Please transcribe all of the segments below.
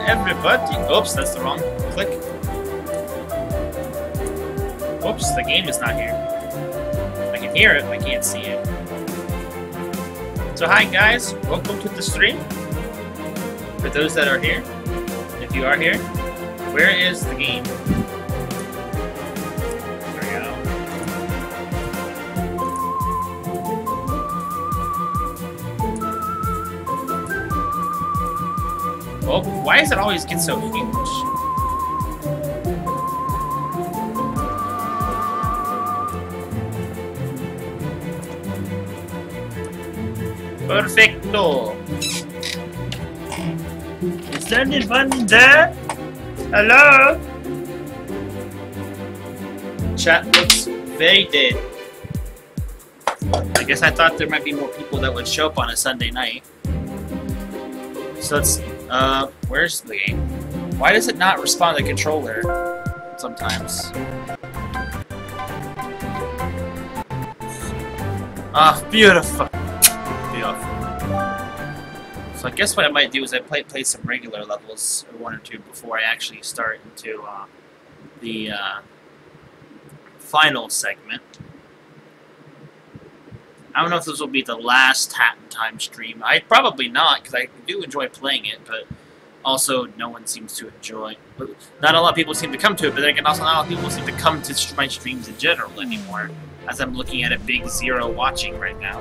everybody. Oops, that's the wrong click. Oops, the game is not here. I can hear it, but I can't see it. So hi guys, welcome to the stream. For those that are here, if you are here, where is the game? There we go. Well, why does it always get so huge? Perfecto. Is anyone there? Hello? Chat looks very dead. I guess I thought there might be more people that would show up on a Sunday night. So let's see. Where's the game? Why does it not respond to the controller sometimes? Ah, beautiful. So I guess what I might do is I play some regular levels, or one or two, before I actually start into the final segment. I don't know if this will be the last Hat in Time stream. Probably not, because I do enjoy playing it, but also no one seems to enjoy. Not a lot of people seem to come to it, but then again, also not a lot of people seem to come to my streams in general anymore, as I'm looking at a big 0 watching right now.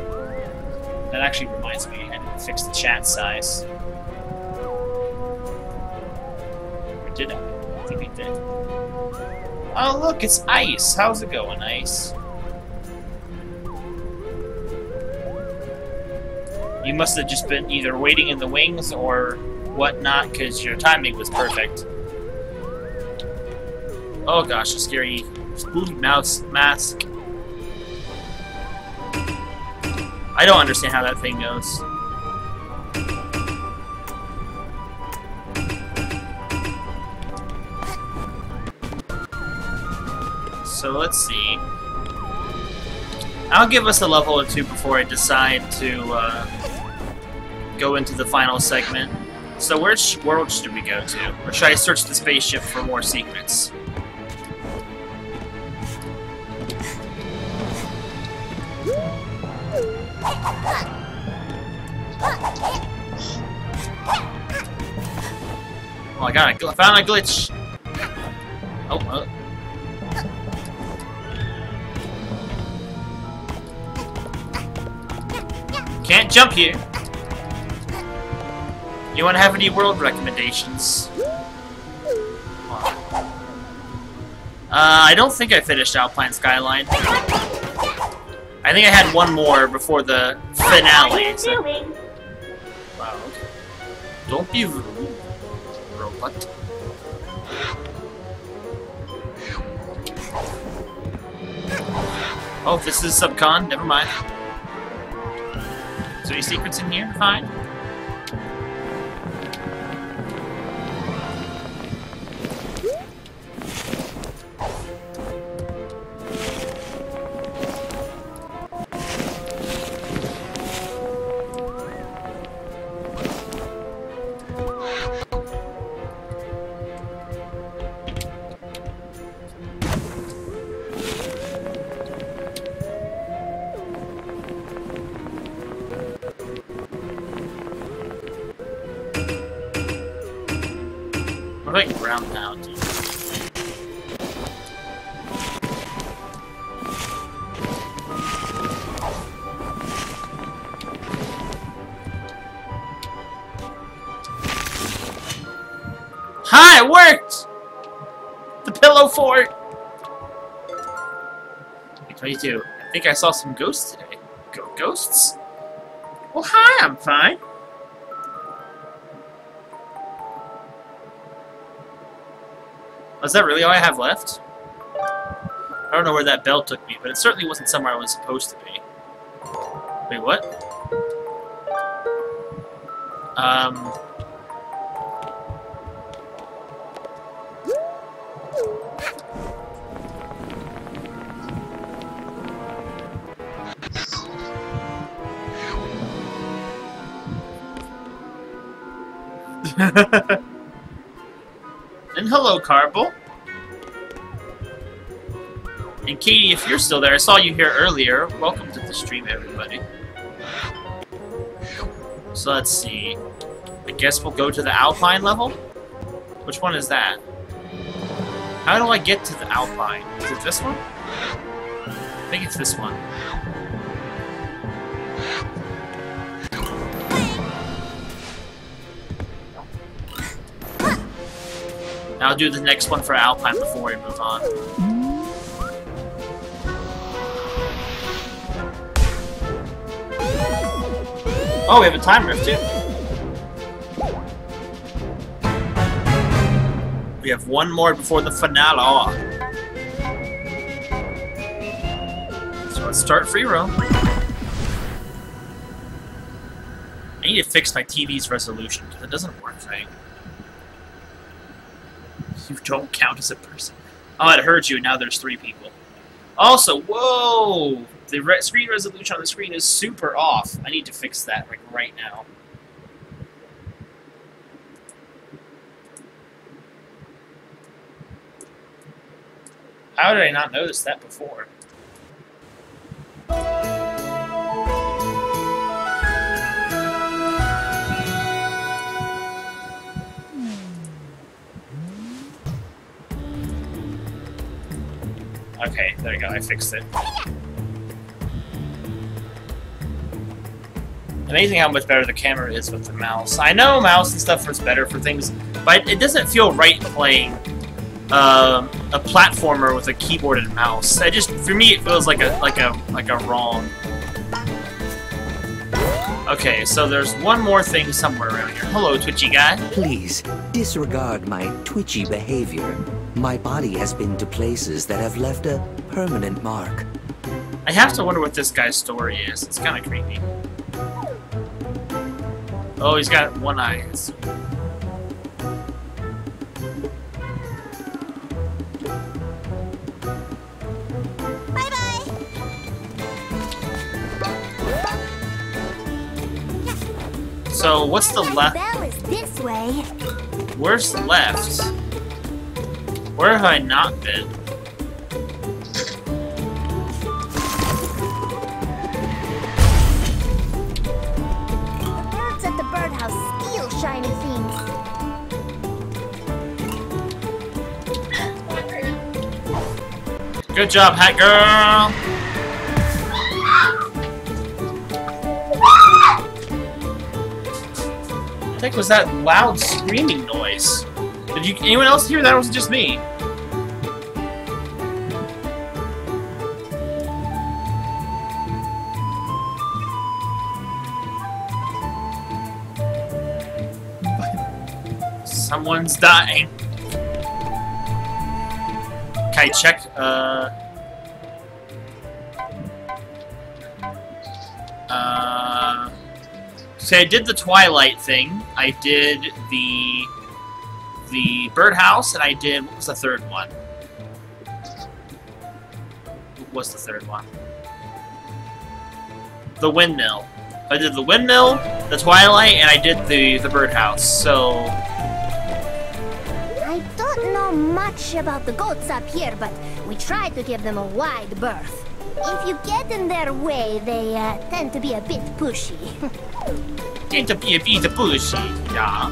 That actually reminds me, I need to fix the chat size. Or did I? I think I did. Oh look, it's Ice! How's it going, Ice? You must have just been either waiting in the wings or whatnot, because your timing was perfect. Oh gosh, a scary spooky mouse mask. I don't understand how that thing goes. So let's see. I'll give us a level or two before I decide to go into the final segment. So which world should we go to? Or should I search the spaceship for more secrets? Oh, I found a glitch. Oh, can't jump here. You want to have any world recommendations? I don't think I finished Alpine Skyline. I think I had one more before the finale. So. Wow. Okay. Don't be rude, robot. Oh, this is subcon. Never mind. Is there any secrets in here? Fine. What about ground pound? Hi, it worked! The pillow fort! 22. I think I saw some ghosts today. Ghosts? Well, hi, I'm fine. Was that really all I have left? I don't know where that bell took me, but it certainly wasn't somewhere I was supposed to be. Wait, what? hello, Carble. And Katie, if you're still there, I saw you here earlier. Welcome to the stream, everybody. So let's see. I guess we'll go to the Alpine level? Which one is that? How do I get to the Alpine? Is it this one? I think it's this one. I'll do the next one for Alpine before we move on. Oh, we have a time rift too. We have one more before the finale. So let's start free roam. I need to fix my TV's resolution because it doesn't work right. You don't count as a person. Oh, it heard you. Now there's 3 people. Also, whoa! The screen resolution on the screen is super off. I need to fix that like right now. How did I not notice that before? Okay, there you go, I fixed it. Amazing how much better the camera is with the mouse. I know mouse and stuff is better for things, but it doesn't feel right playing a platformer with a keyboard and mouse. I just, for me, it feels like a wrong. Okay, so there's one more thing somewhere around here. Hello, twitchy guy. Please, disregard my twitchy behavior. My body has been to places that have left a permanent mark. I have to wonder what this guy's story is. It's kind of creepy. Oh, he's got one eye. Bye-bye. So, what's the left? Bell is this way. Where's the left? Where have I not been? The birds at the birdhouse steal shiny things. Good job, Hat Girl! What the heck was that loud screaming noise? Did anyone else hear that, or was it just me? Someone's dying. Can I check, so I did the Twilight thing, I did the birdhouse, and I did, what was the third one? What was the third one? The windmill. I did the windmill, the Twilight, and I did the birdhouse, so... I don't know much about the goats up here, but we try to give them a wide berth. If you get in their way, they tend to be a bit pushy. Tend to be a bit pushy, yeah.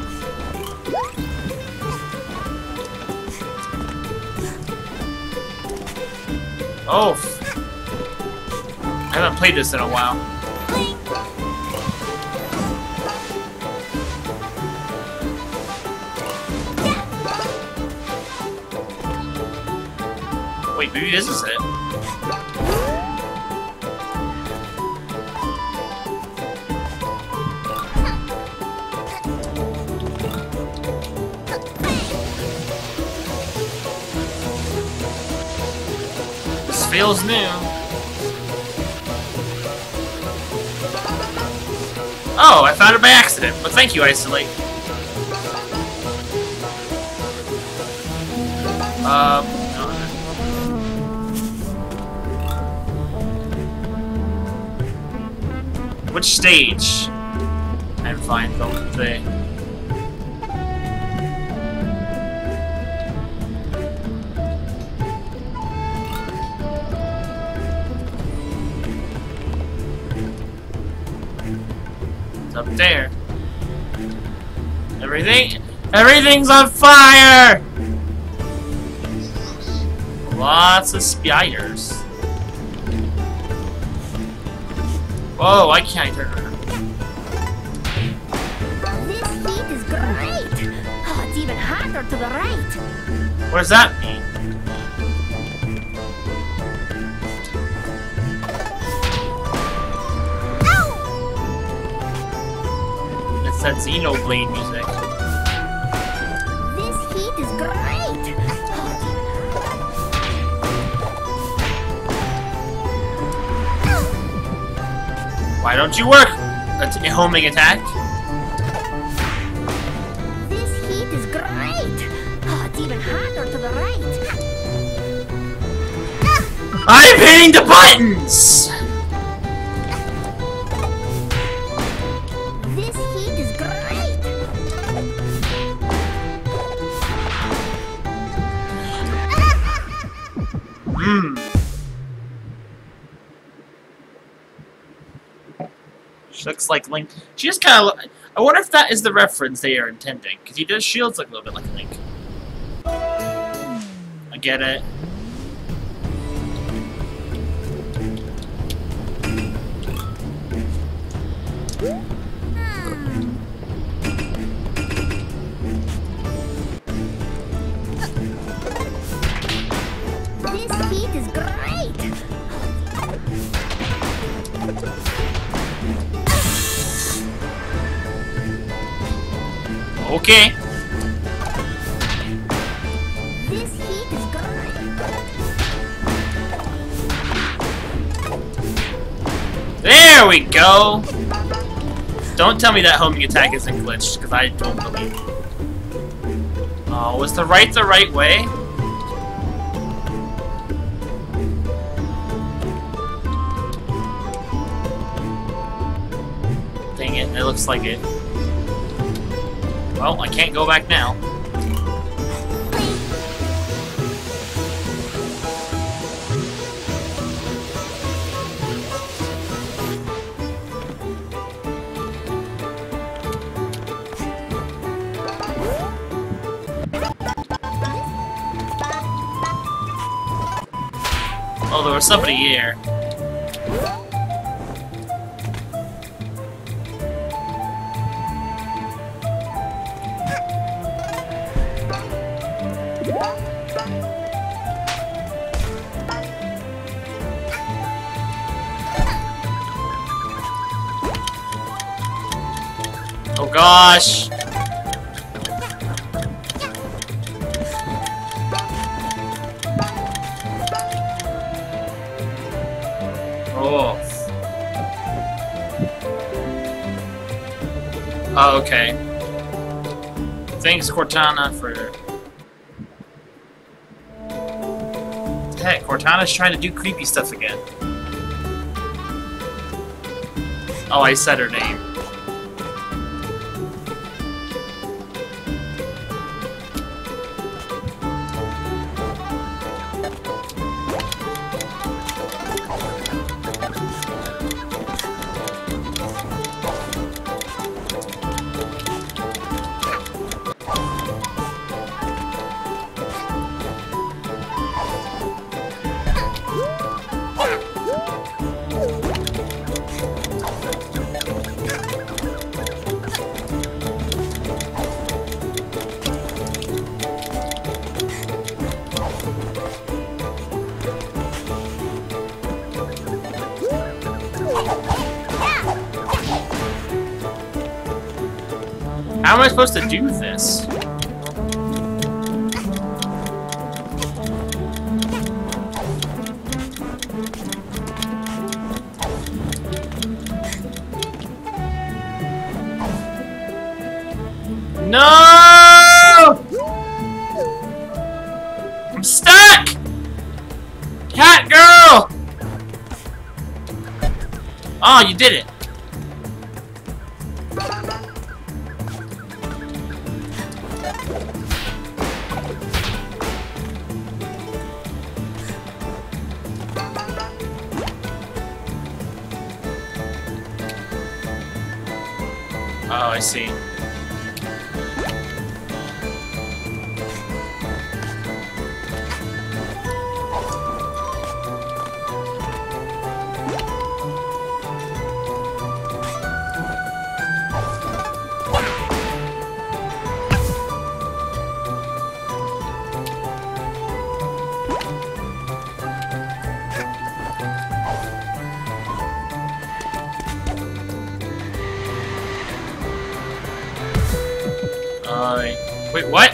Oh, I haven't played this in a while. Wait, maybe this is it. This feels new. Oh, I found it by accident, but thank you, Isolate. Which stage? And find the thing. up there. Everything's on fire! Lots of spiders. Whoa, I can't turn around. This heat is great! Oh, it's even hotter to the right. What does that mean? It's that Xenoblade music. This heat is great! Why don't you work? A homing attack? This heat is great! Oh, it's even hotter to the right. I'm hitting the buttons! This heat is great! She looks like Link. She just kind of. I wonder if that is the reference they are intending, because he does shields look a little bit like Link. I get it. This heat is great! Okay. This heat is great! There we go! Don't tell me that homing attack isn't glitched, because I don't believe it. Oh, was the right way? Dang it, it looks like it. Well, I can't go back now. Oh, there was somebody here. Oh gosh! Oh. Oh, okay. Thanks, Cortana, for... Heck, Cortana's trying to do creepy stuff again. Oh, I said her name. How am I supposed to do this? No! I'm stuck! Cat girl! Oh, you did it. Oh, I see. Wait, what?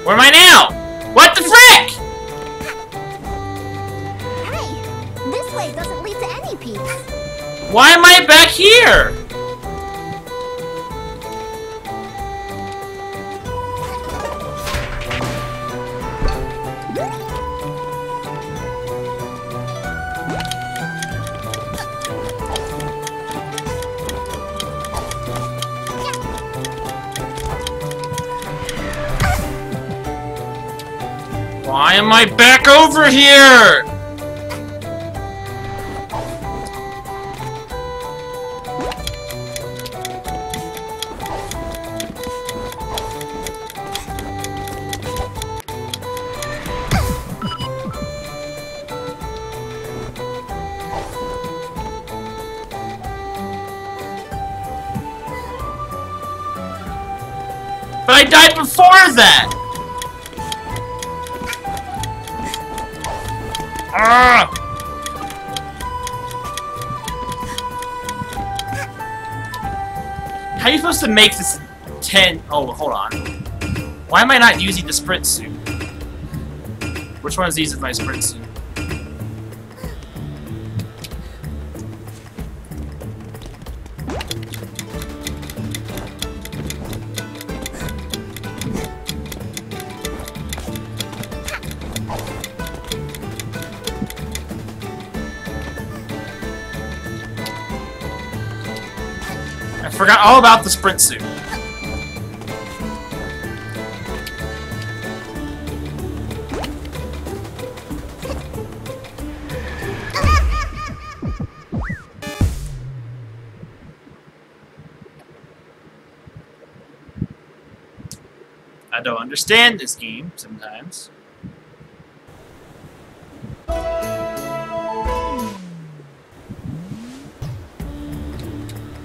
Where am I now? What the frick? Hey, this way doesn't lead to any peaks. Why am I back here? Why am I back over here? But I died before that! Ah! How are you supposed to make this 10? Oh, hold on. Why am I not using the sprint suit? Which one of these is my sprint suit? I forgot all about the sprint suit. I don't understand this game sometimes.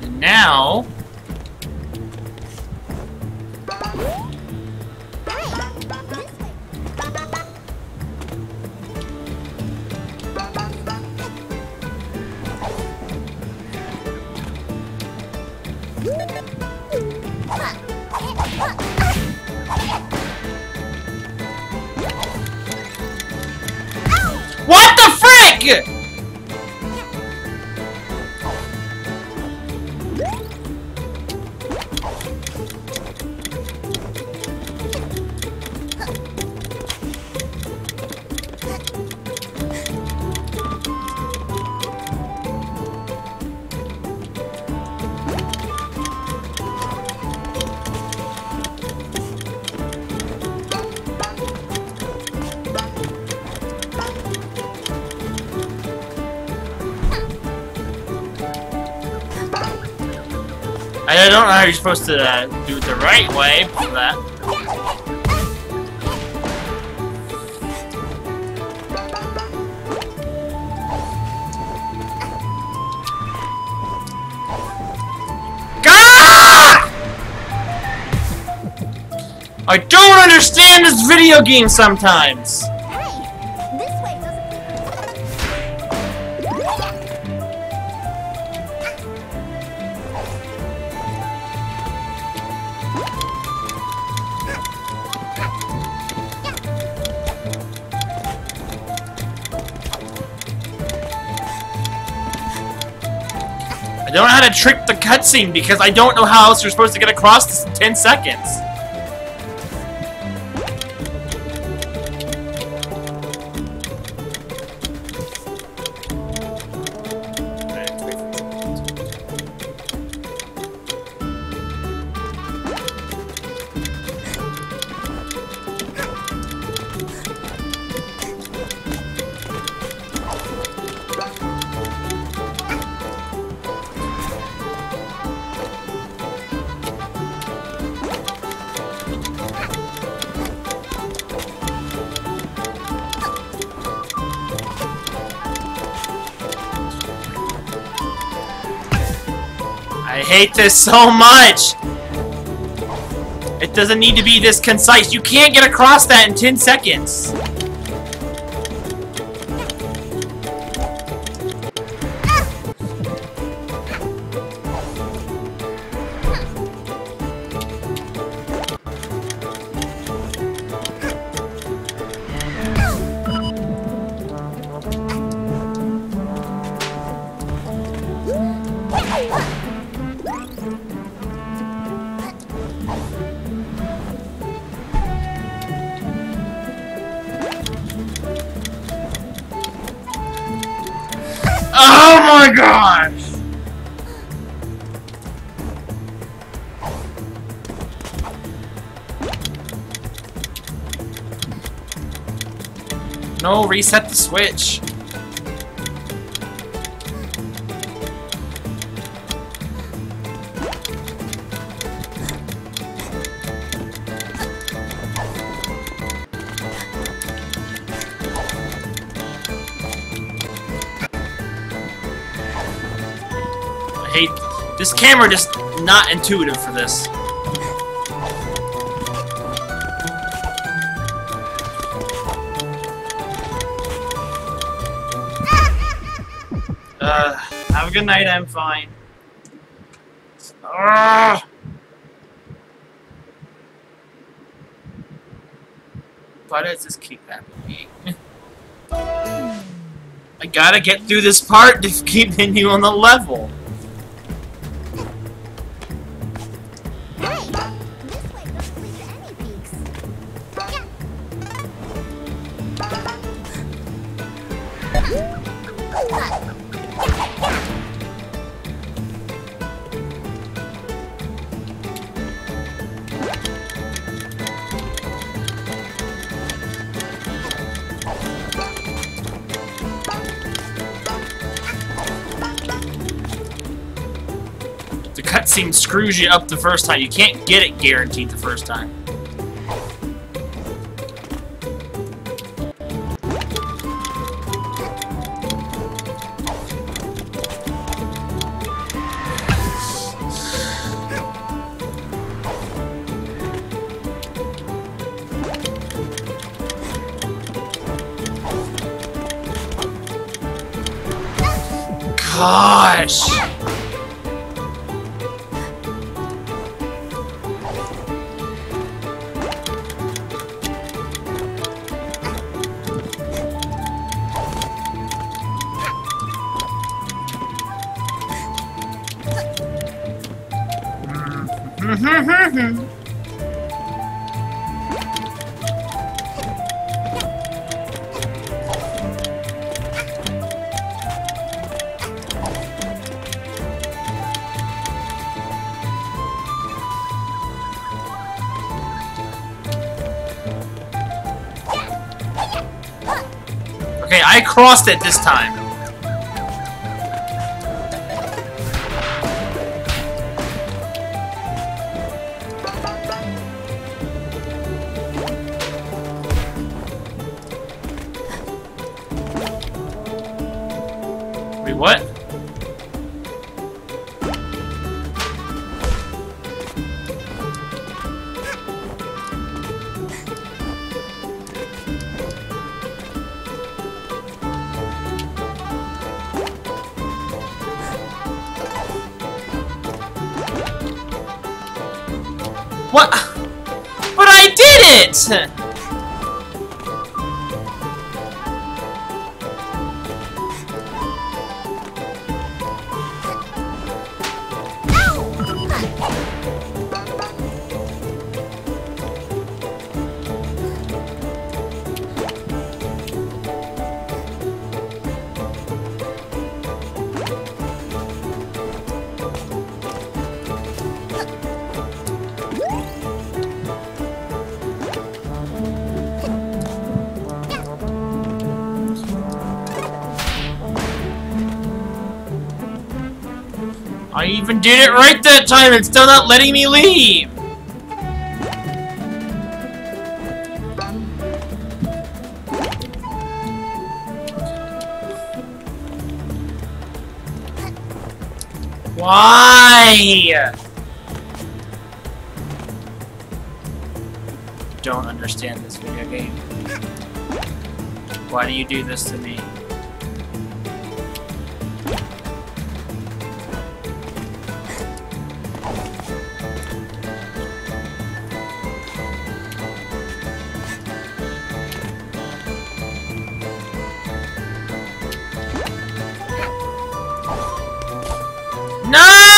And now... What the frick?! I don't know how you're supposed to do it the right way for that. God! I don't understand this video game sometimes. I don't know how to trick the cutscene because I don't know how else you're supposed to get across this in 10 seconds. I hate this so much! It doesn't need to be this concise. You can't get across that in 10 seconds. Oh my gosh! No, reset the switch. I hate this camera, just not intuitive for this. Have a good night, I'm fine. Why does this keep happening? I gotta get through this part to continue on the level. The cutscene screws you up the first time. You can't get it guaranteed the first time. Gosh! Okay, I crossed it this time. Wait, what? What? But I did it! I even did it right that time, it's still not letting me leave! Why? Don't understand this video game. Why do you do this to me? No!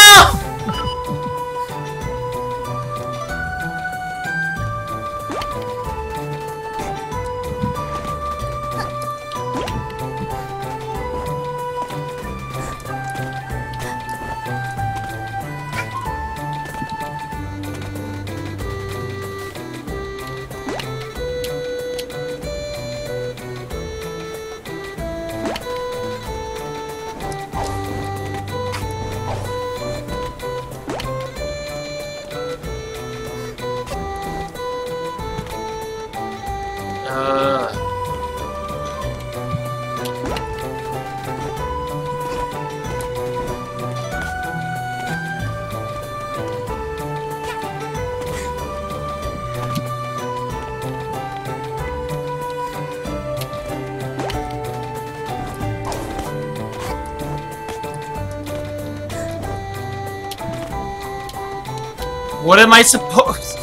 What am I supposed?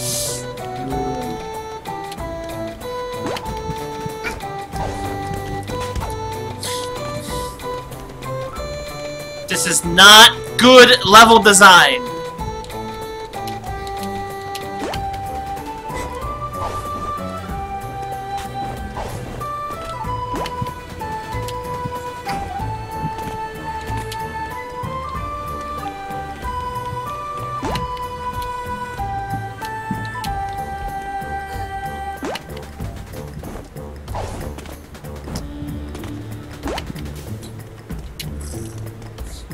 This is not good level design.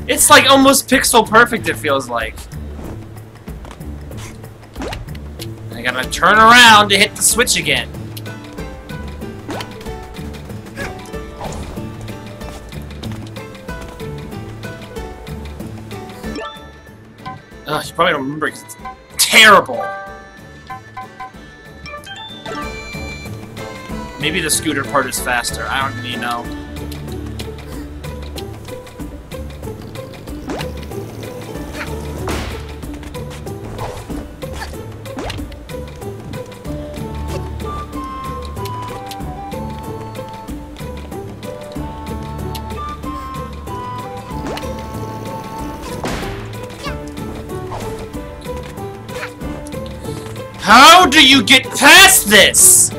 It's like almost pixel perfect, it feels like. I gotta turn around to hit the switch again. Ugh, you probably don't remember because it's terrible. Maybe the scooter part is faster. I don't really know. How do you get past this?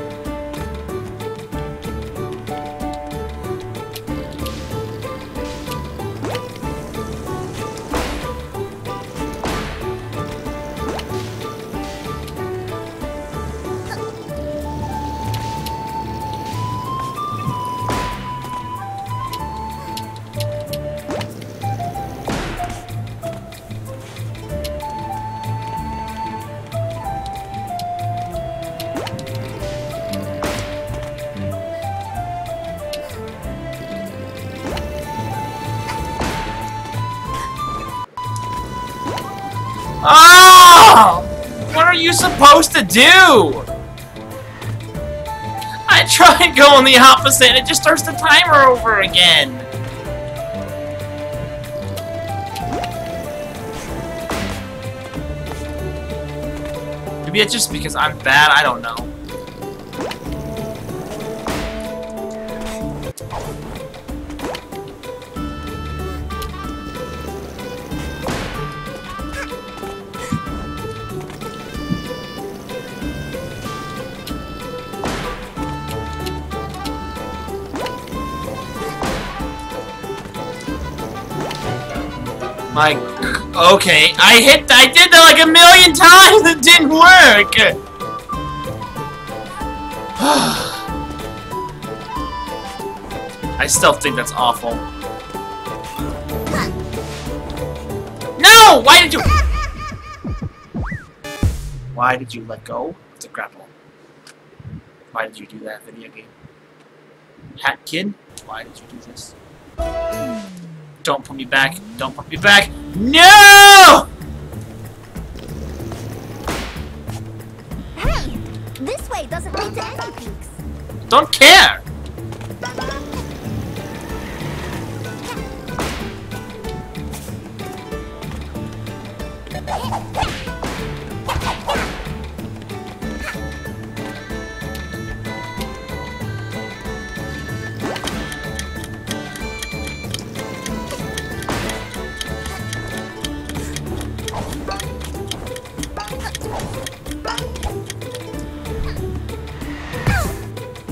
Oh! What are you supposed to do? I tried going the opposite and it just starts the timer over again. Maybe it's just because I'm bad, I don't know. Okay, I did that like a million times, it didn't work! I still think that's awful. No! Why did you let go? It's a grapple. Why did you do that, video game? Hat kid? Why did you do this? Don't put me back. Don't put me back. No! Hey, this way doesn't lead to any peaks. Don't care!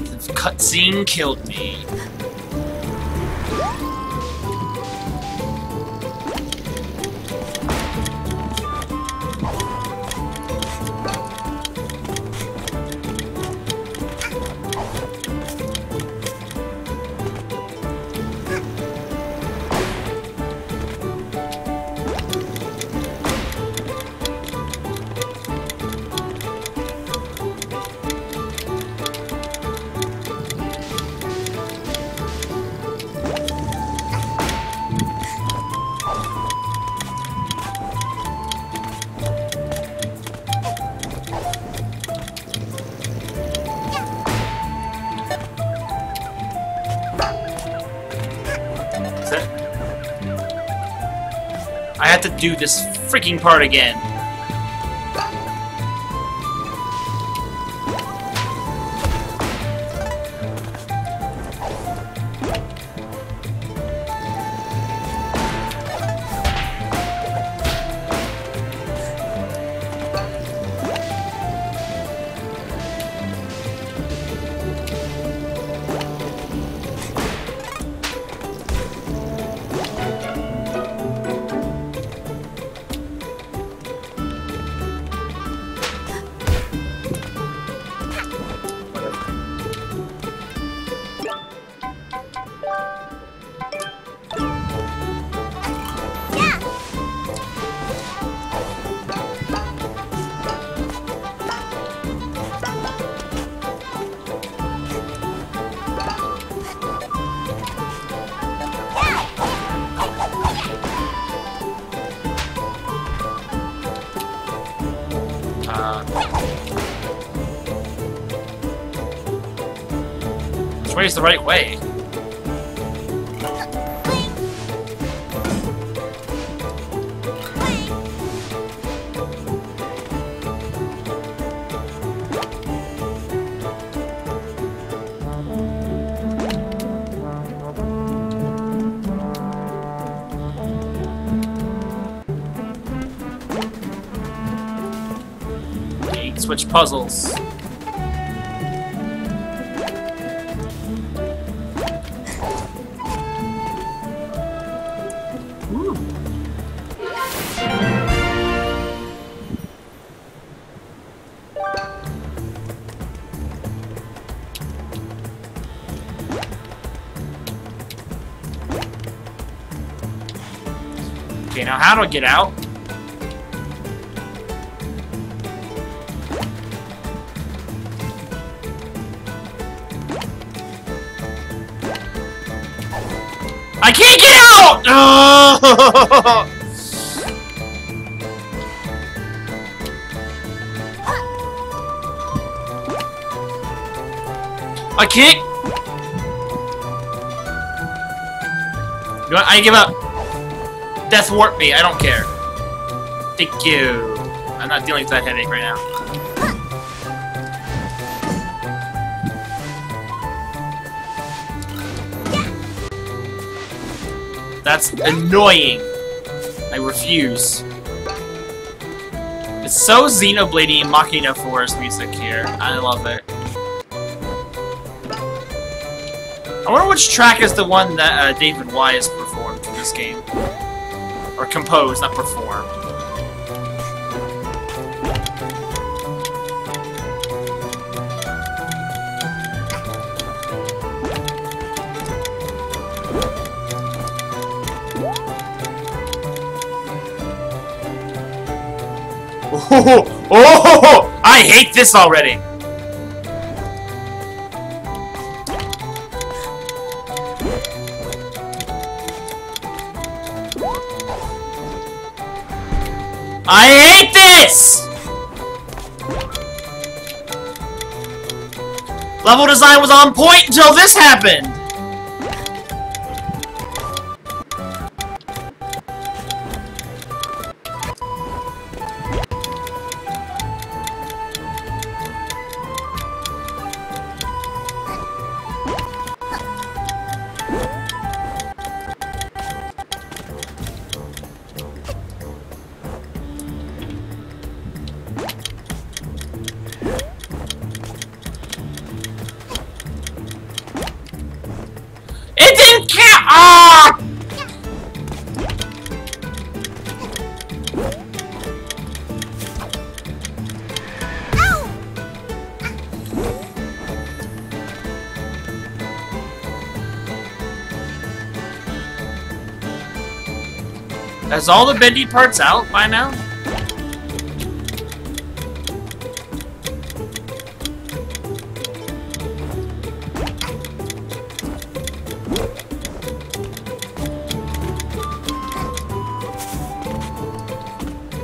This cutscene killed me. I have to do this freaking part again. Which way is the right way? Switch puzzles. Ooh. Okay, now how do I get out? I can't get out! Oh! I can't. You know what? I give up. Death warp me. I don't care. Thank you. I'm not dealing with that headache right now. That's annoying. I refuse. It's so Xenoblade and Machina Forest music here. I love it. I wonder which track is the one that David Wise performed in this game. Or composed, not performed. Oh, oh, I hate this already. I hate this! Level design was on point until this happened! It didn't count! Ah! Has all the bendy parts out by now?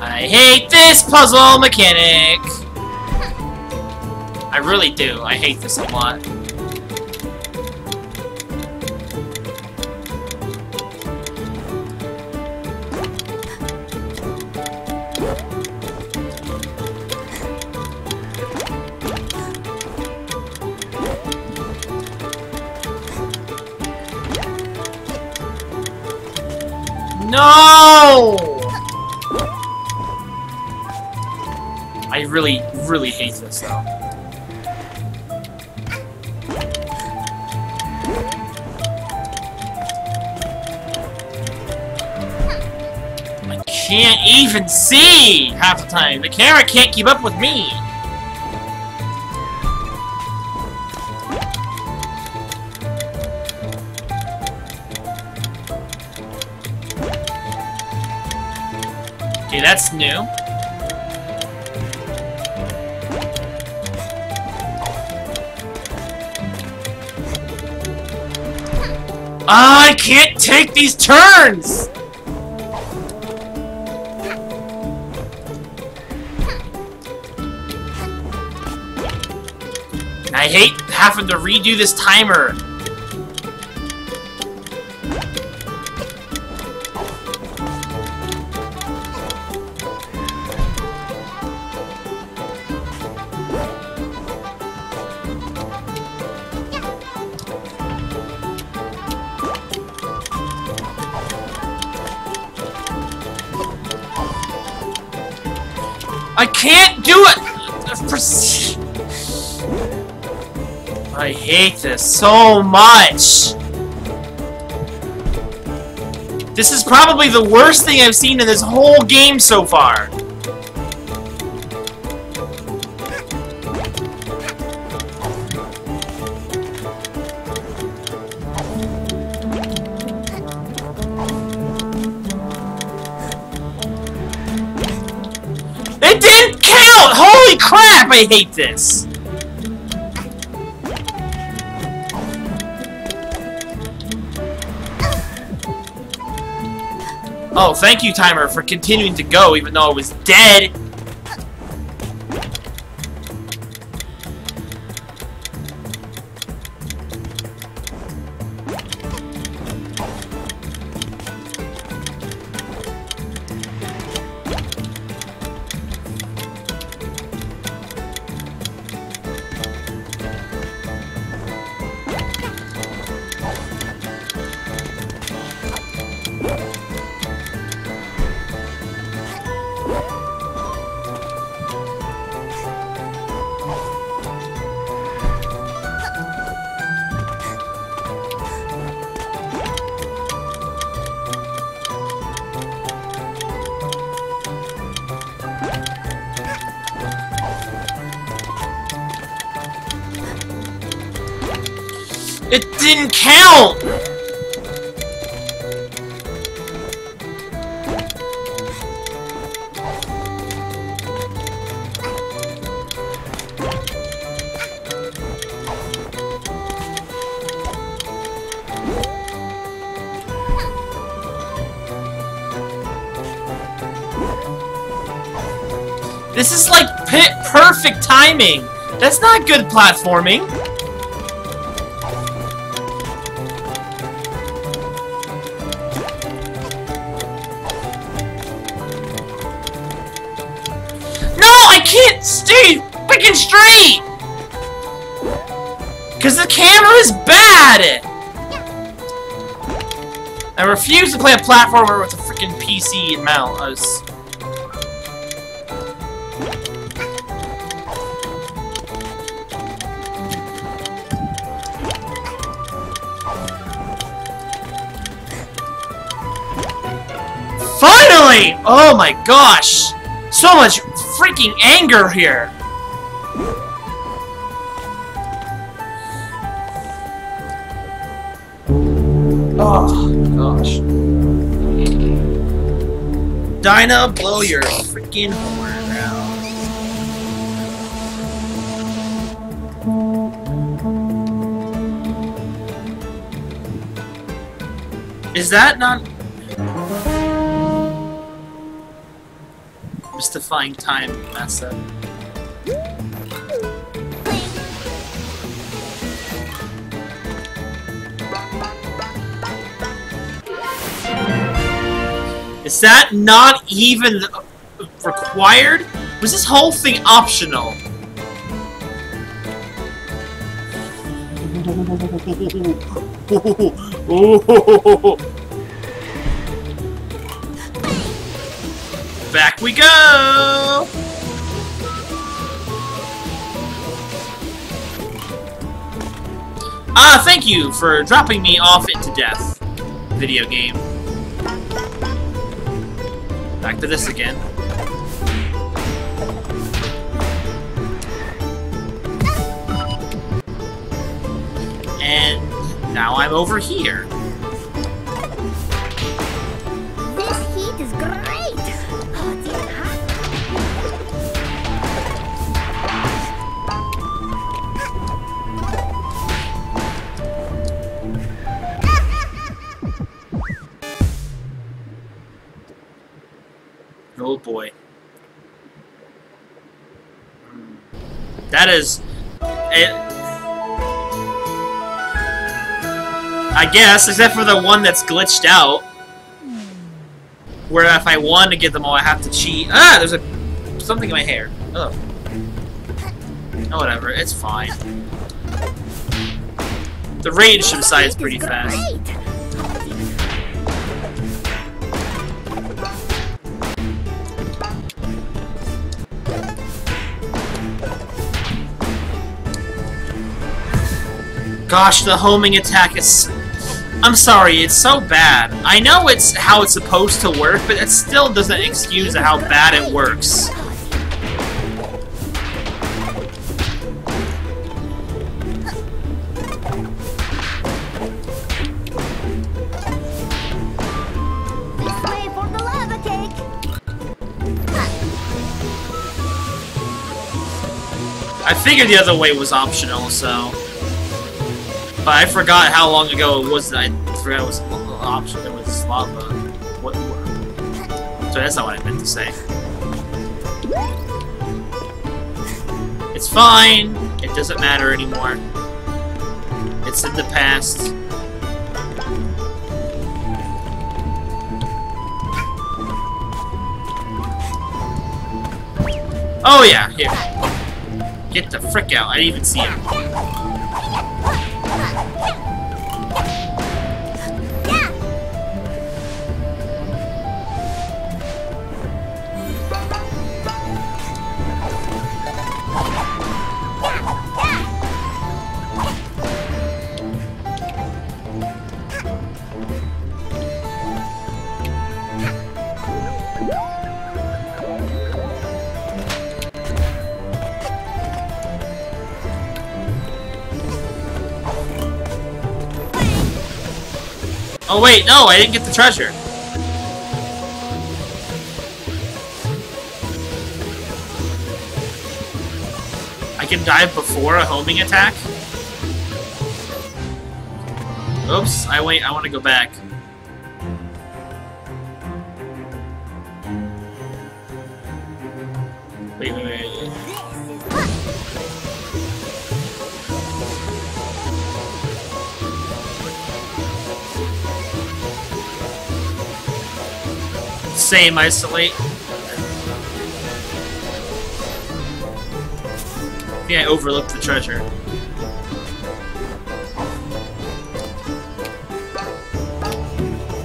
I hate this puzzle mechanic! I really do. I hate this a lot. No! I really, really hate this though. I can't even see half the time. The camera can't keep up with me. Okay, that's new. I can't take these turns! I hate having to redo this timer. I can't do it! I hate this so much! This is probably the worst thing I've seen in this whole game so far. It didn't count! Holy crap, I hate this! Oh, thank you, timer, for continuing to go even though I was dead! It didn't count! This is like perfect timing. That's not good platforming. I can't stay freaking straight! Because the camera is bad! I refuse to play a platformer with a freaking PC mouse. Finally! Oh my gosh! So much freaking anger here! Oh, gosh. Dinah, blow your freaking horn out. Is that not... Mystifying time mess up. Is that not even required? Was this whole thing optional? Back we go! Ah, thank you for dropping me off into death. Video game. Back to this again. And now I'm over here. This heat is great! Oh, dear, huh? Oh boy. That is... I guess, except for the one that's glitched out. Where if I want to get them all, I have to cheat. Ah! There's something in my hair. Oh. Oh, whatever. It's fine. The range subsides pretty fast. Gosh, the homing attack is... I'm sorry, it's so bad. I know it's how it's supposed to work, but it still doesn't excuse how bad it works. This way for the lava cake! I figured the other way was optional, so... But I forgot how long ago it was. I forgot it was optional. It was lava. What? So that's not what I meant to say. It's fine. It doesn't matter anymore. It's in the past. Oh yeah, here. Get the frick out. I didn't even see him. Oh wait, no, I didn't get the treasure. I can dive before a homing attack? Oops, I want to go back. Wait, wait, wait. Same, isolate. I think I overlooked the treasure.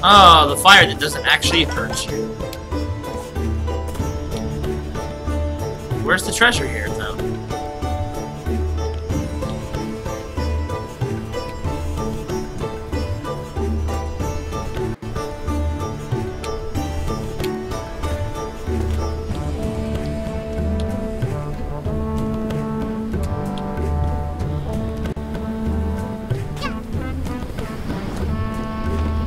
Oh, the fire that doesn't actually hurt you. Where's the treasure here, though?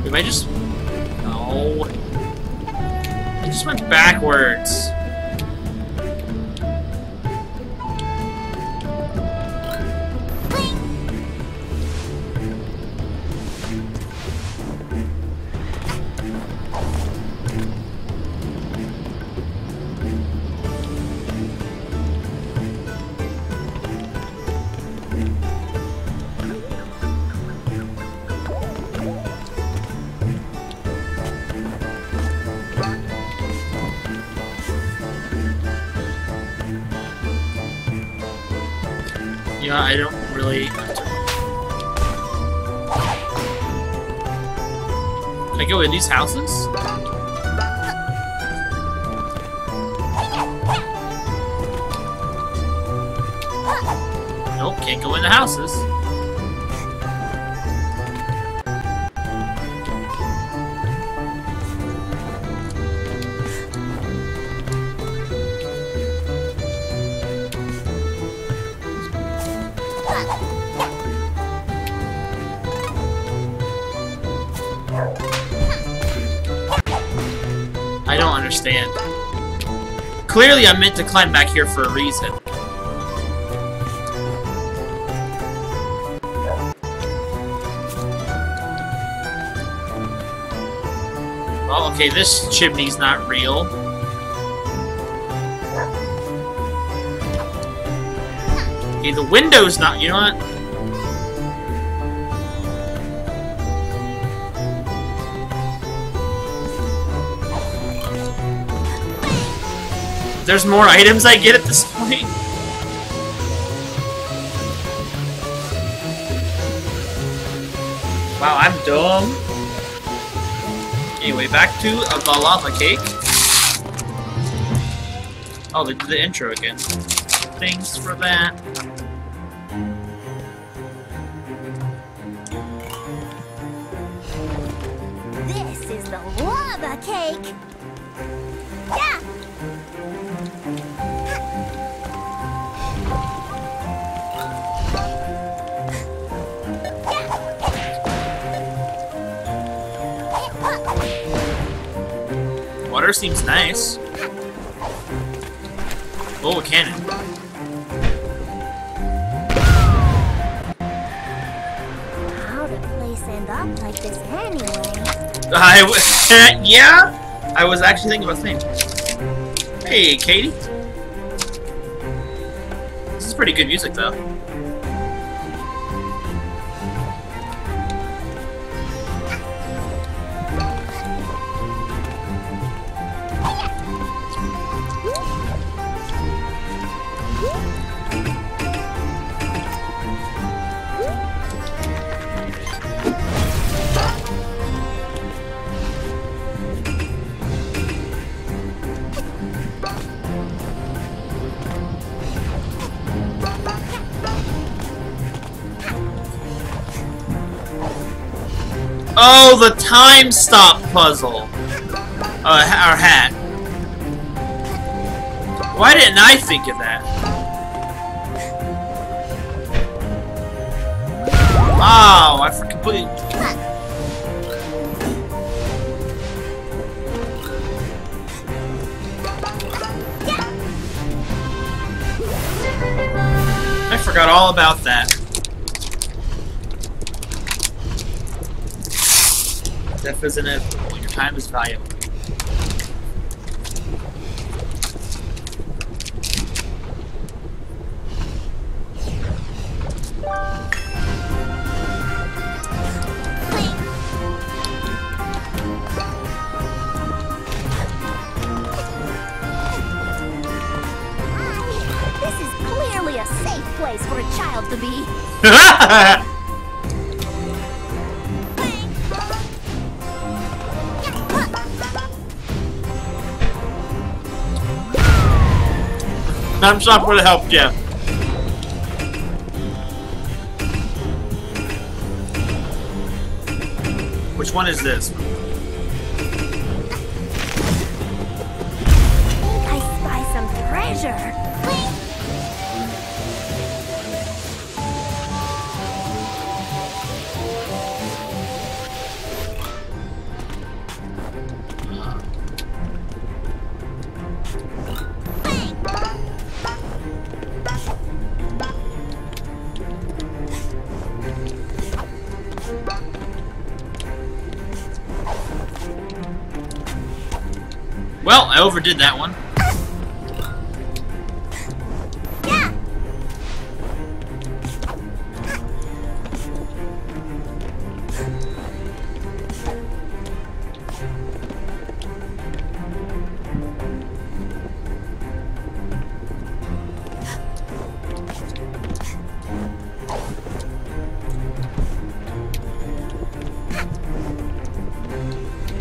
Am I just... No. I just went backwards. Yeah, I don't really... Can I go in these houses? Nope, can't go in the houses. I don't understand. Clearly I'm meant to climb back here for a reason. Well, okay, this chimney's not real. Okay, the window's not, you know what? There's more items I get at this point. Wow, I'm dumb. Anyway, back to the lava cake. Oh, they did the intro again. Thanks for that. This is the lava cake. Yeah. Water seems nice. Oh, a cannon. How did the place end up like this anyway? Yeah? I was actually thinking about the same. Hey, Katie. This is pretty good music, though. Oh, the time stop puzzle. Our hat. Why didn't I think of that? Wow, I completely... I forgot all about that. Death is inevitable. Your time is valuable. I'm sorry for the help, Jeff. Which one is this? I spy some treasure. Well, I overdid that one.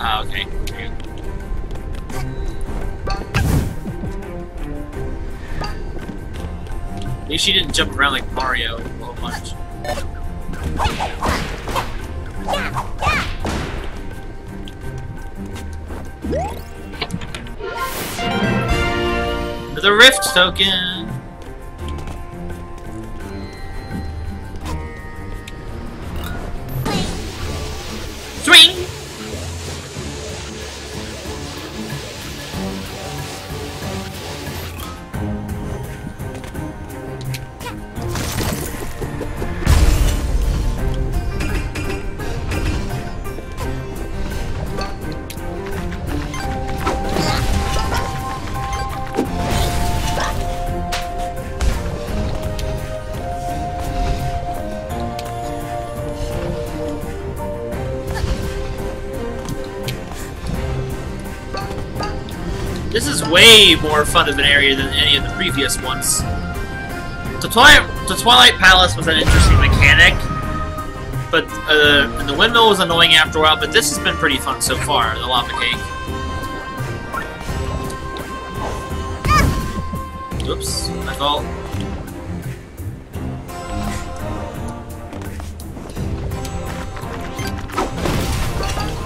Ah, okay. At least she didn't jump around like Mario a whole bunch. The Rift token! Swing! This is way more fun of an area than any of the previous ones. The Twilight Palace was an interesting mechanic, but and the windmill was annoying after a while, but this has been pretty fun so far, the lava cake. Oops, my fault.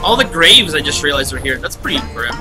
All the graves I just realized were here. That's pretty grim.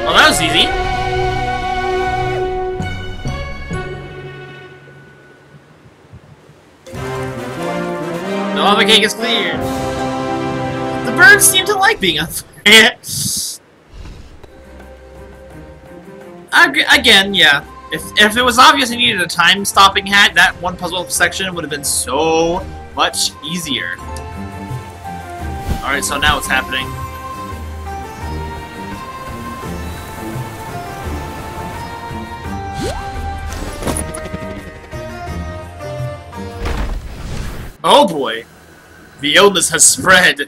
Well, that was easy. The lava cake is cleared. The birds seem to like being on fire. Again, yeah. If it was obvious I needed a time-stopping hat, that one puzzle section would have been so much easier. Alright, so now what's happening? Oh boy! The illness has spread!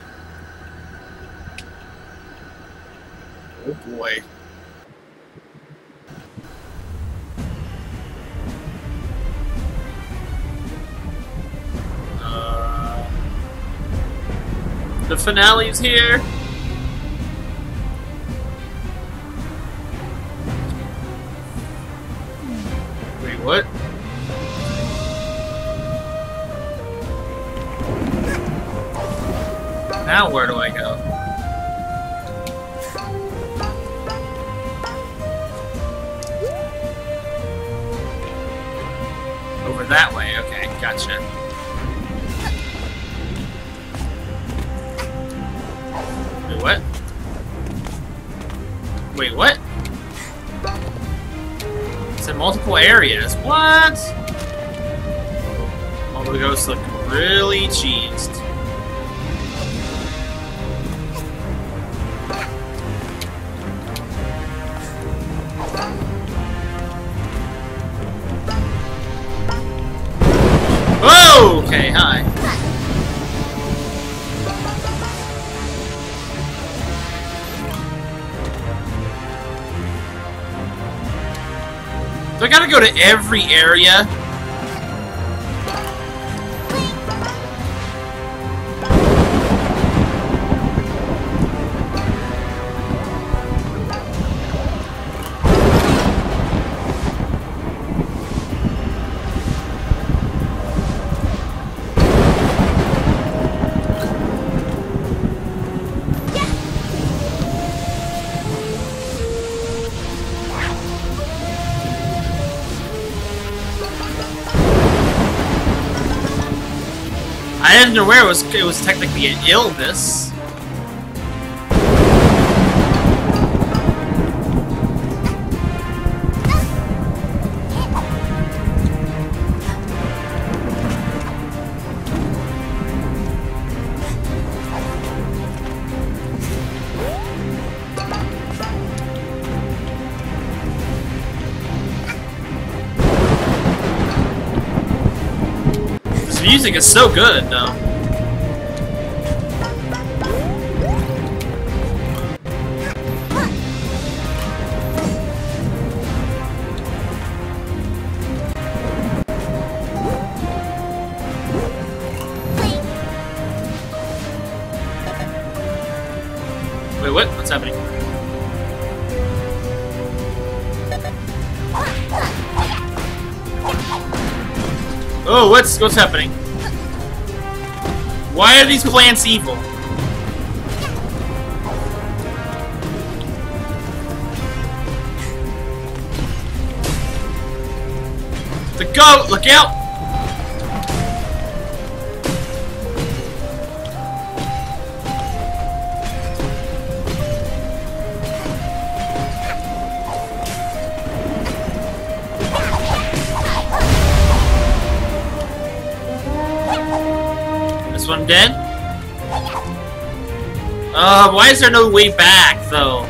Oh boy. The finale's here. Wait, what? Now where do I go? Over that way, okay, gotcha. Wait, what? Wait, what? It's in multiple areas. What? All the ghosts look really cheesed. Whoa! Okay, hi. Do I gotta go to every area? I didn't know where it was technically an illness. This music is so good, though. Wait, what? What's happening? Oh, what's happening? Why are these plants evil? The goat! Look out! This one dead? Why is there no way back, though?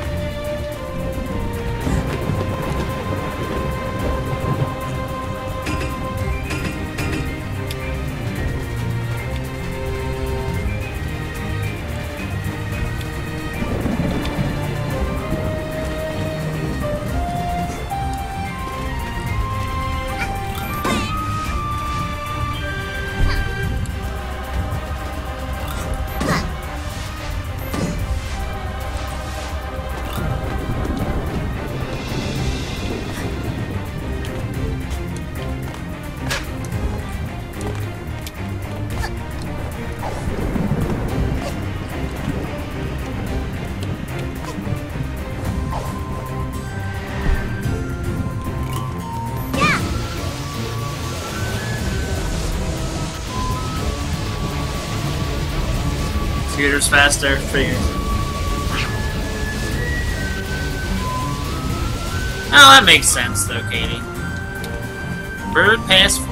Computers faster, figures. Oh, that makes sense though, Katie. Bird pass forward.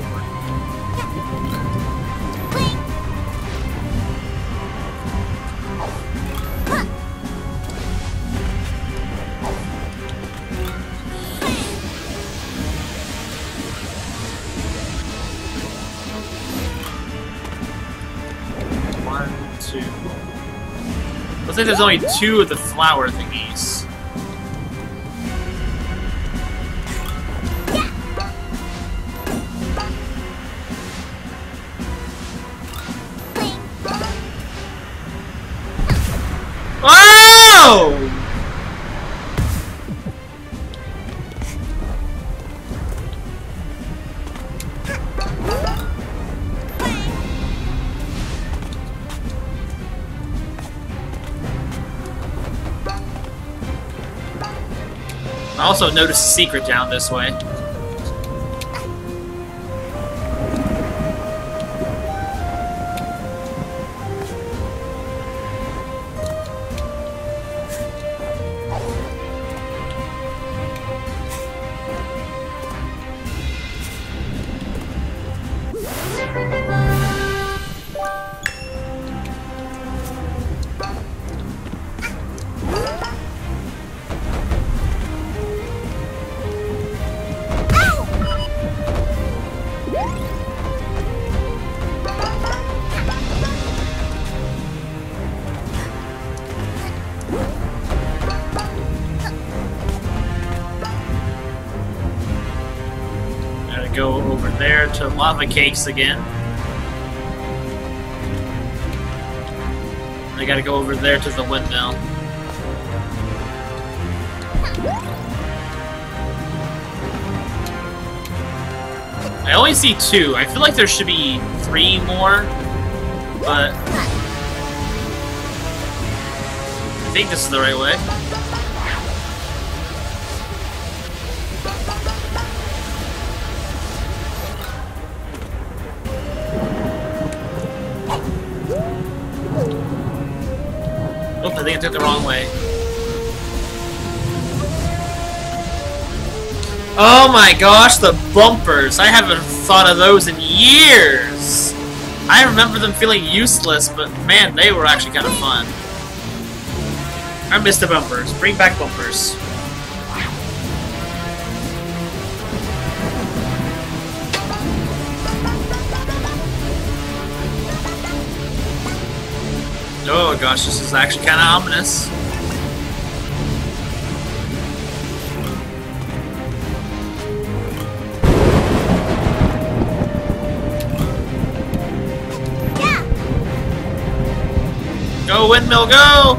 Looks like there's only 2 of the flower thingies. Whoa! I also noticed a secret down this way. Go over there to lava cakes again. I gotta go over there to the windmill. I only see 2. I feel like there should be 3 more, but I think this is the right way. Oops, I think I took the wrong way. Oh my gosh, the bumpers! I haven't thought of those in years! I remember them feeling useless, but man, they were actually kind of fun. I miss the bumpers. Bring back bumpers. Oh gosh, this is actually kind of ominous. Yeah. Go, windmill, go!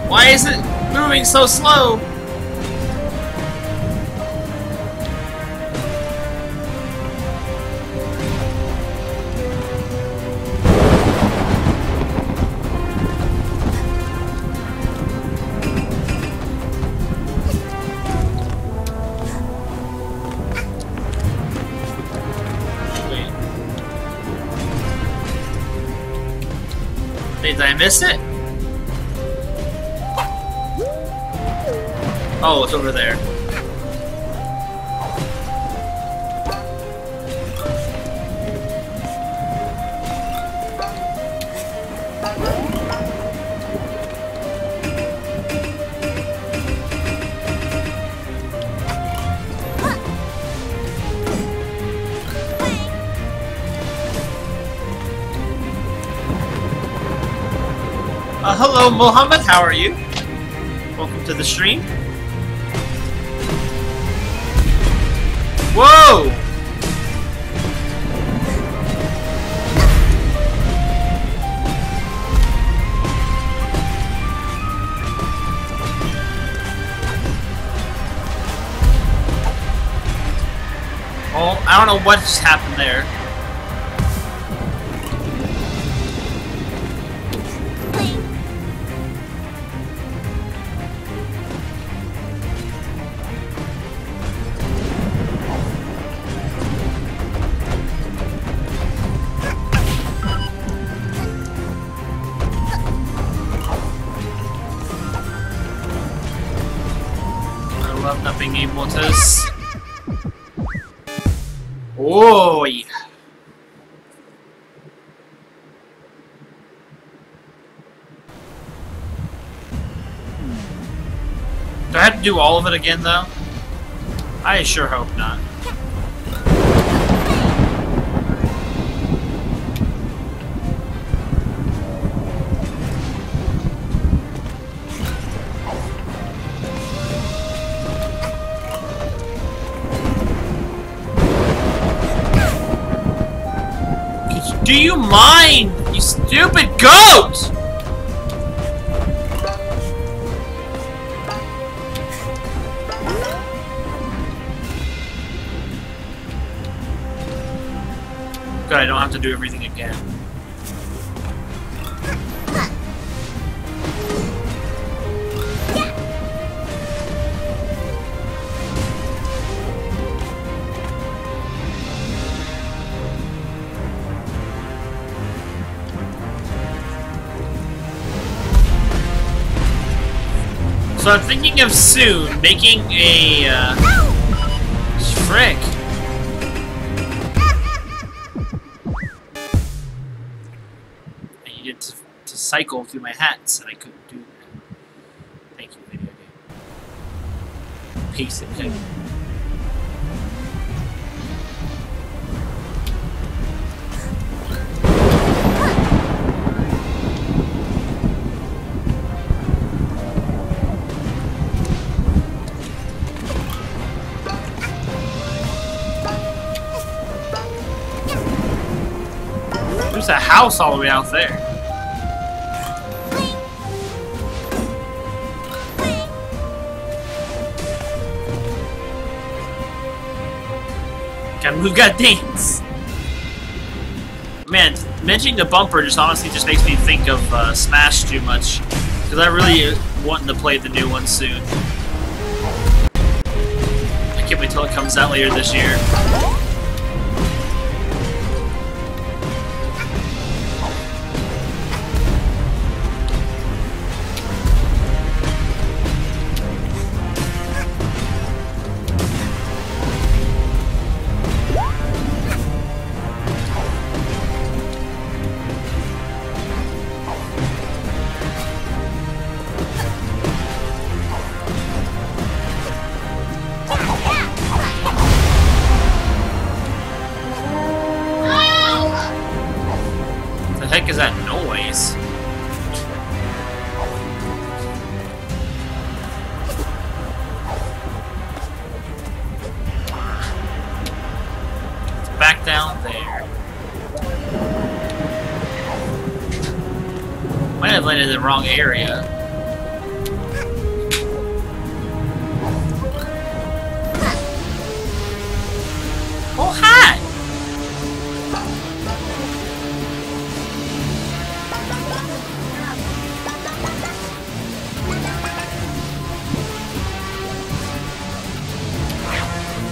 Why is it moving so slow? Did I miss it? Oh, it's over there. Hello, Mohammed. How are you? Welcome to the stream. Whoa! Oh, I don't know what just happened there. Not being able to. Oh, yeah. Do I have to do all of it again, though? I sure hope not. Do you mind You stupid goat! Good, I don't have to do everything again. So I'm thinking of soon making a, frick. I needed to cycle through my hats, and I couldn't do that. Thank you, video game. Piece of cake. There's a house all the way out there. Gotta dance. Man, mentioning the bumper just honestly just makes me think of Smash too much. Because I really wanting to play the new one soon. I can't wait till it comes out later this year. What the heck is that noise? It's back down there. Might have landed in the wrong area. Oh, hi!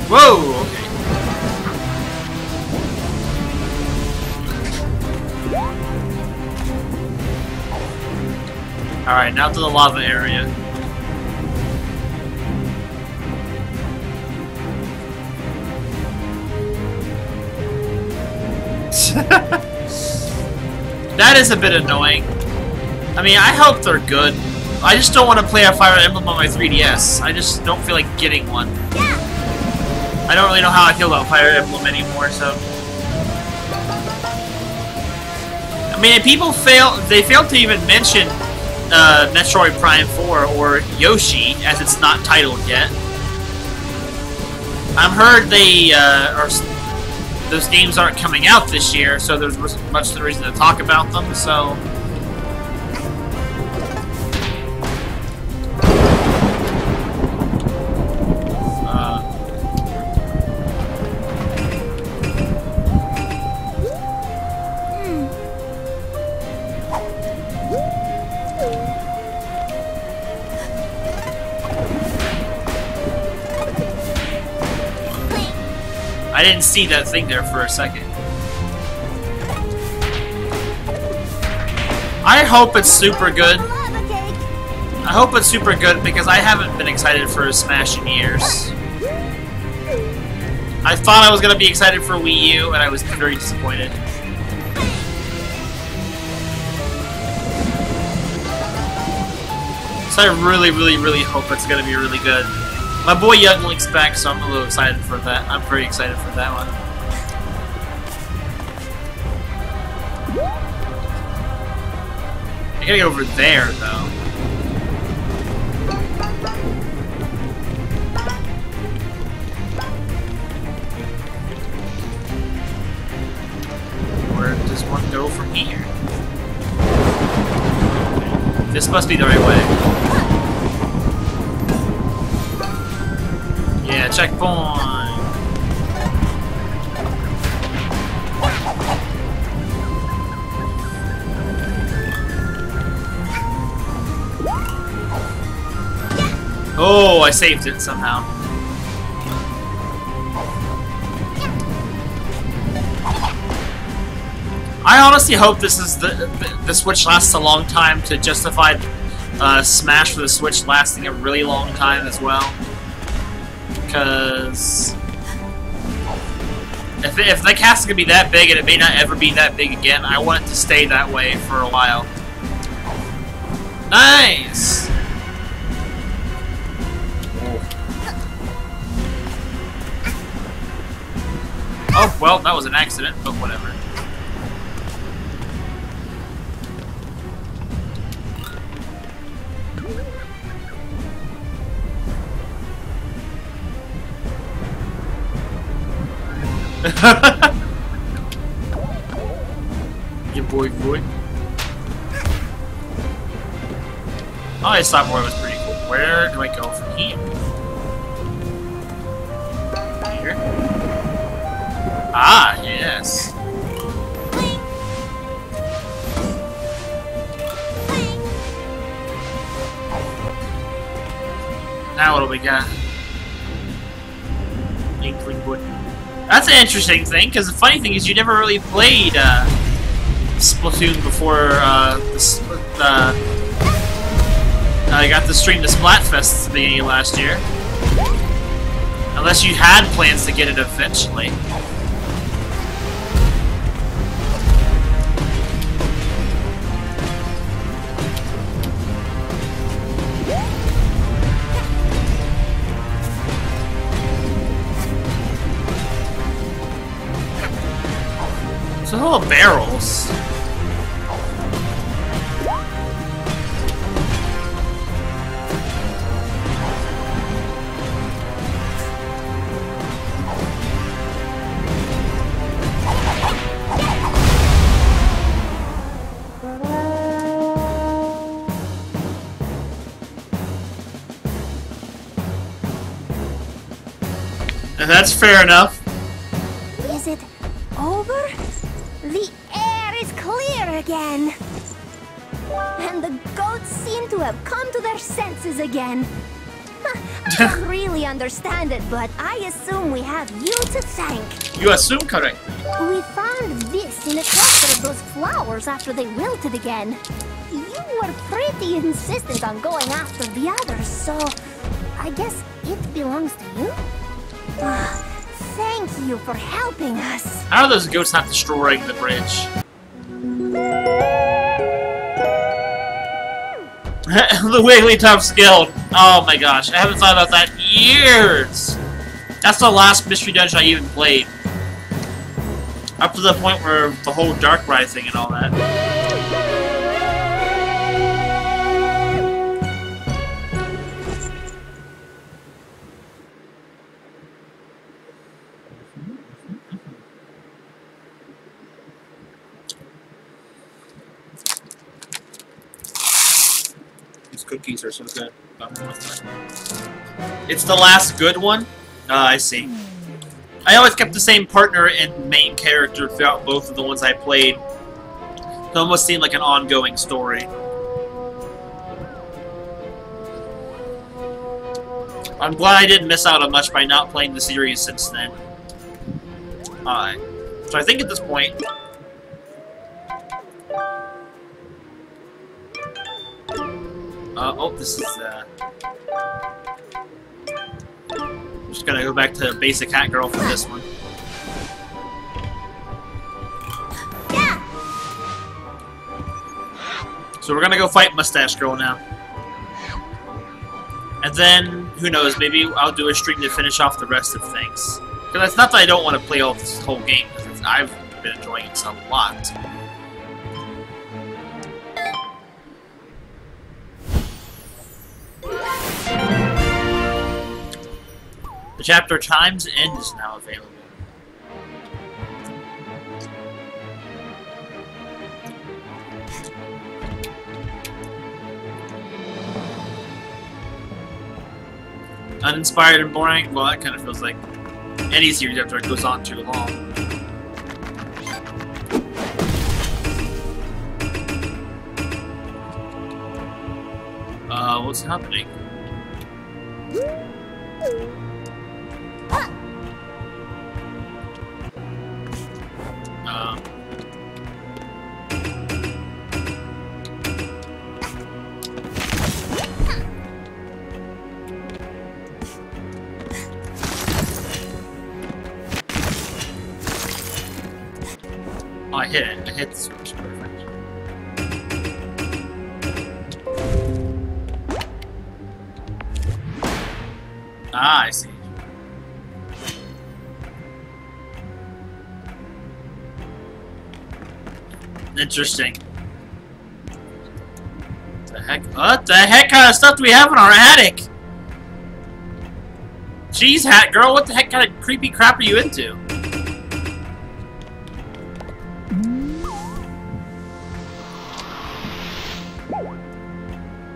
Whoa! Okay. Alright, now to the lava area. That is a bit annoying. I mean, I hope they're good. I just don't want to play a Fire Emblem on my 3DS. I just don't feel like getting one. I don't really know how I feel about Fire Emblem anymore, so... I mean, people fail to even mention Metroid Prime 4 or Yoshi, as it's not titled yet. I've heard those games aren't coming out this year, so there's much the reason to talk about them, so... I didn't see that thing there for a second. I hope it's super good. I hope it's super good because I haven't been excited for a Smash in years. I thought I was going to be excited for Wii U and I was very disappointed. So I really, really, really hope it's going to be really good. My boy Young Link's back, so I'm a little excited for that. I'm pretty excited for that one. I gotta go over there, though. Where does one go from here? This must be the right way. Yeah, checkpoint. Oh, I saved it somehow. I honestly hope this is the Switch lasts a long time to justify Smash for the Switch lasting a really long time as well. Because if the cast is gonna be that big and it may not ever be that big again, I want it to stay that way for a while. Nice. Oh well, that was an accident, but whatever. Yeah, boy. Oh, I thought more was pretty cool. Where do I go from here? Here? Ah, yes. Now what do we got? Inkling wood. That's an interesting thing, because the funny thing is you never really played Splatoon before I got to stream the Splatfest at the beginning of last year. Unless you had plans to get it eventually. So all barrels. And that's fair enough. Is it over? The air is clear again. And the goats seem to have come to their senses again. I don't really understand it, but I assume we have you to thank. You assume correct. We found this in a cluster of those flowers after they wilted again. You were pretty insistent on going after the others, so I guess it belongs to you? Thank you for helping us. How are those goats not destroying the bridge? The Wigglytuff's Guild. Oh my gosh, I haven't thought about that in years. That's the last mystery dungeon I even played. Up to the point where the whole Dark Ride thing and all that. Cookies are so good. It's the last good one? I see. I always kept the same partner and main character throughout both of the ones I played. It almost seemed like an ongoing story. I'm glad I didn't miss out on much by not playing the series since then. Alright. So I think at this point... oh, this is, I'm just gonna go back to basic Cat Girl for this one. Yeah. So we're gonna go fight Mustache Girl now. And then, who knows, maybe I'll do a stream to finish off the rest of things. Because it's not that I don't want to play all this whole game, because I've been enjoying it a lot. The chapter Time's End is now available. Uninspired and boring? Well, that kind of feels like any series after it goes on too long. What's happening? Oh, I hit it. I hit the switch. Perfect. Ah, I see. Interesting. The heck? What the heck kind of stuff do we have in our attic? Jeez, hat girl, what the heck kind of creepy crap are you into?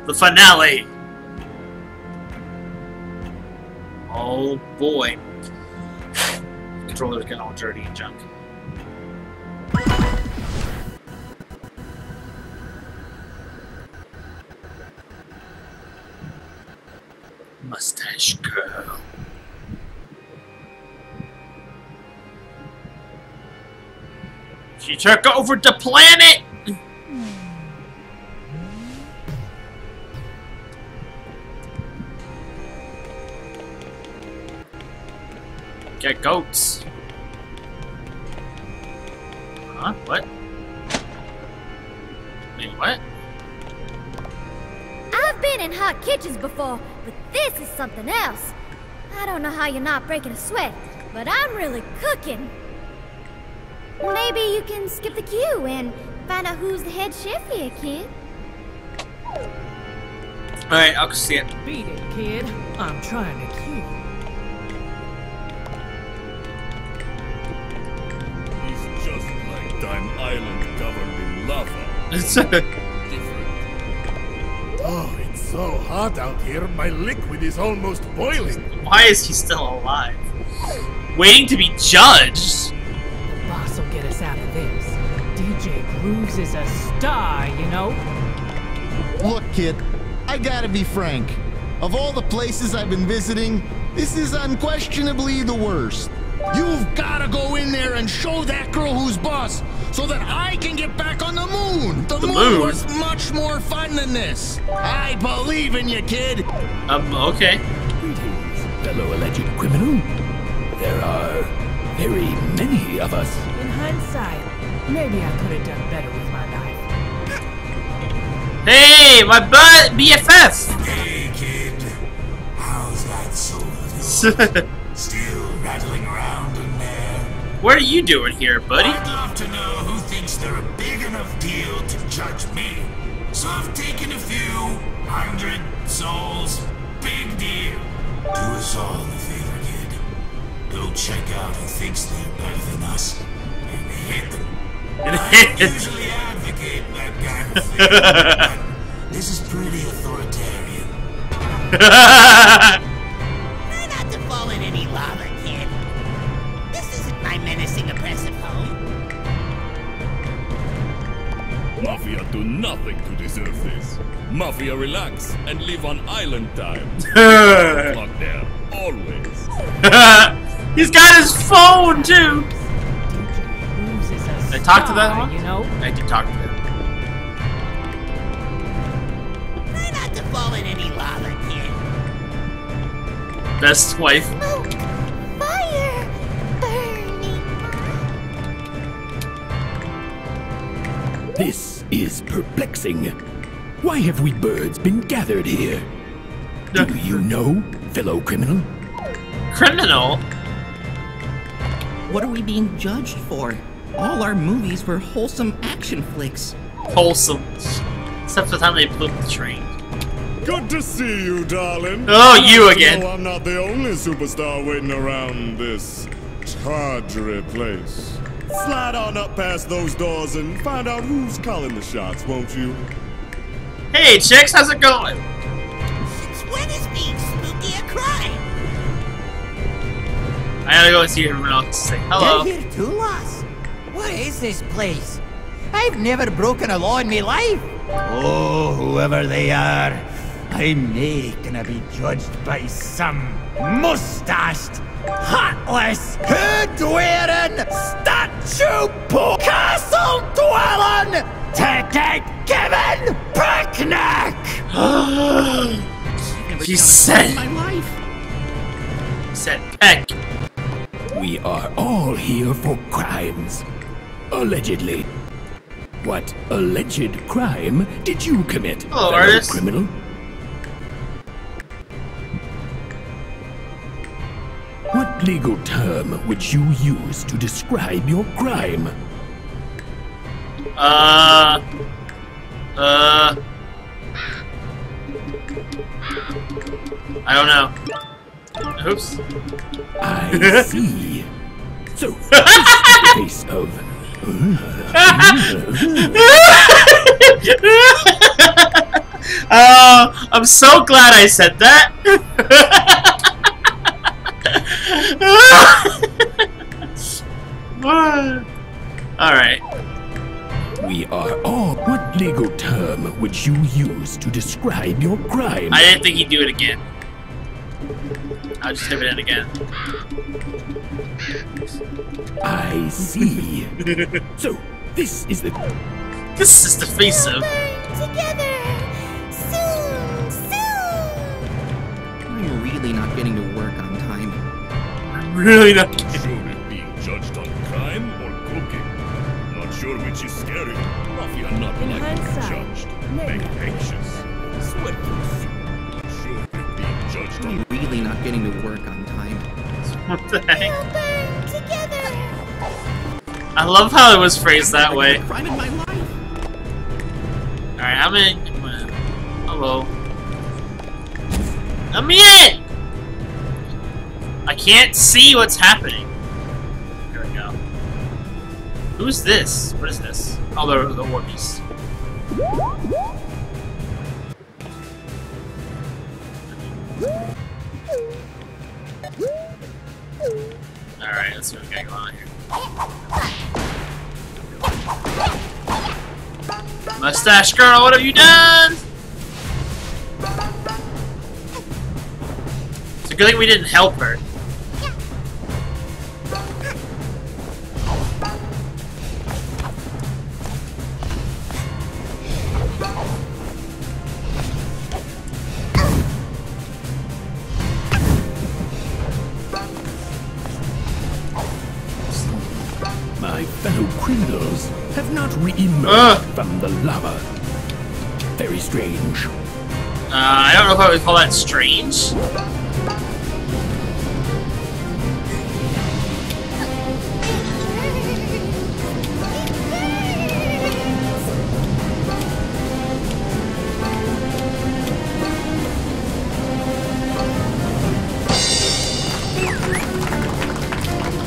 The finale. Oh boy. Controller's getting all dirty and junk. Mustache Girl. She took over the planet! Get goats. Huh? What? Wait, what? I've been in hot kitchens before, but this is something else. I don't know how you're not breaking a sweat, but I'm really cooking. Maybe you can skip the queue and find out who's the head chef here, kid. Alright, I'll see it. Beat it, kid. I'm trying to queue. He's just like Dime Island covered in lava. Different. Oh, it's so hot out here. My liquid is almost boiling. Why is he still alive? Waiting to be judged? The boss will get us out of this. DJ Grooves is a star, you know? Look, kid, I gotta be frank. Of all the places I've been visiting, this is unquestionably the worst. You've gotta go in there and show that girl who's boss, so that I can get back on the moon. The moon was much more fun than this. I believe in you, kid. Okay. Greetings, fellow alleged criminal. There are very many of us. In hindsight, maybe I could have done better with my life. Hey, my butt BFF! Hey, kid. How's that soul? Still rattling around in there? What are you doing here, buddy? I'd love to know who thinks they're a big enough deal to judge me. So I've taken a few 100 souls. Big deal. Do us all a favor, kid. Go check out who thinks they're better than us and hit them. I don't usually advocate that kind of thing, but this is pretty authoritarian. Try not to fall in any lava, kid. This isn't my menacing, oppressive home. Mafia do nothing to deserve this. Mafia relax and live on island time. Not there, always. He's got his phone too. I talked to that one? You know? I did talk to him. Try not to fall in any lava, kid. Best wife. Smoke! Fire! Burning! This is perplexing. Why have we birds been gathered here? Do you know, fellow criminal? Criminal? What are we being judged for? All our movies were wholesome action flicks. Wholesome. Except for the time they blew up the train. Good to see you, darling. Oh, you again. I'm not the only superstar waiting around this tawdry place. Slide on up past those doors and find out who's calling the shots, won't you? Hey, chicks, how's it going? Since when is being spooky a crime. I gotta go and see everyone else say hello. You're here too, lass? What is this place? I've never broken a law in my life. Oh, whoever they are, I'm nae gonna be judged by some mustached, heartless, hood-wearing, statue-po, castle-dwelling, ticket-giving picnic! He said... My life. He said peck. We are all here for crimes. Allegedly. What alleged crime did you commit, Hello, fellow artist. criminal? What legal term would you use to describe your crime? I don't know. Oops. I see. So, this is the case of... I'm so glad I said that. Alright. We are all... What legal term would you use to describe your crime? I didn't think he'd do it again. I'll just type it in again. I see. So, this is the... This is the face of... Together! Soon! Soon! I'm really not getting to work on time. I'm really not... Surely being judged on crime or cooking. Not sure which is scary. Mafia not like being judged. Make anxious. Sweat surely being judged on... I'm really not getting to work on time. What the heck? Together! I love how it was phrased that way. Crime in my life. Alright, I'm in. Hello. I'm in! I can't see what's happening. Here we go. Who's this? What is this? Oh, the Orbeez. Alright, let's see what we got going on here. Mustache Girl, what have you done? It's a good thing we didn't help her. My fellow criminals have not re-emerged from the lava. Very strange. I don't know if I would call that strange.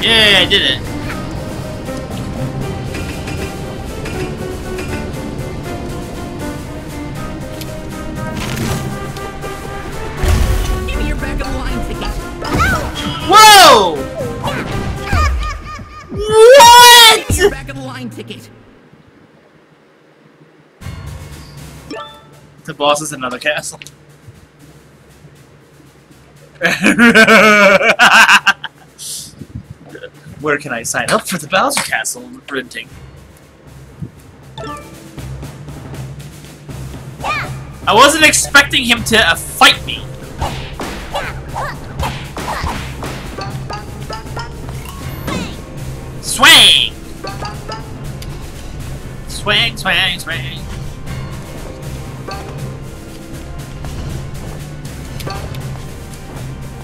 Yeah, I did it. Give me your back of the line ticket. Whoa! What? Give me your back of the line ticket. The boss is another castle. Where can I sign up for the Bowser Castle printing? I wasn't expecting him to fight me. Swing! Swing, swing, swing.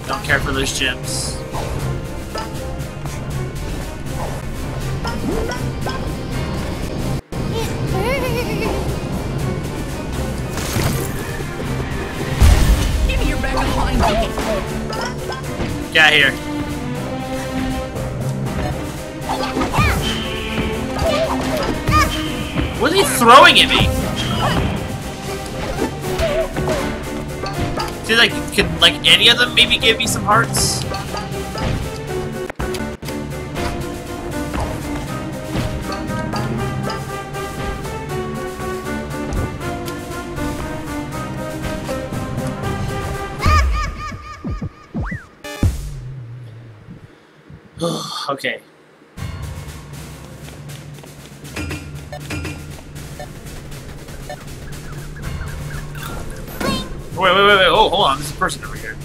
Don't care for those gems. Give me your back of the line ticket. Get out of here. What is he throwing at me? See, like, could like any of them maybe give me some hearts? Okay. Wait, oh, hold on, there's a person over here.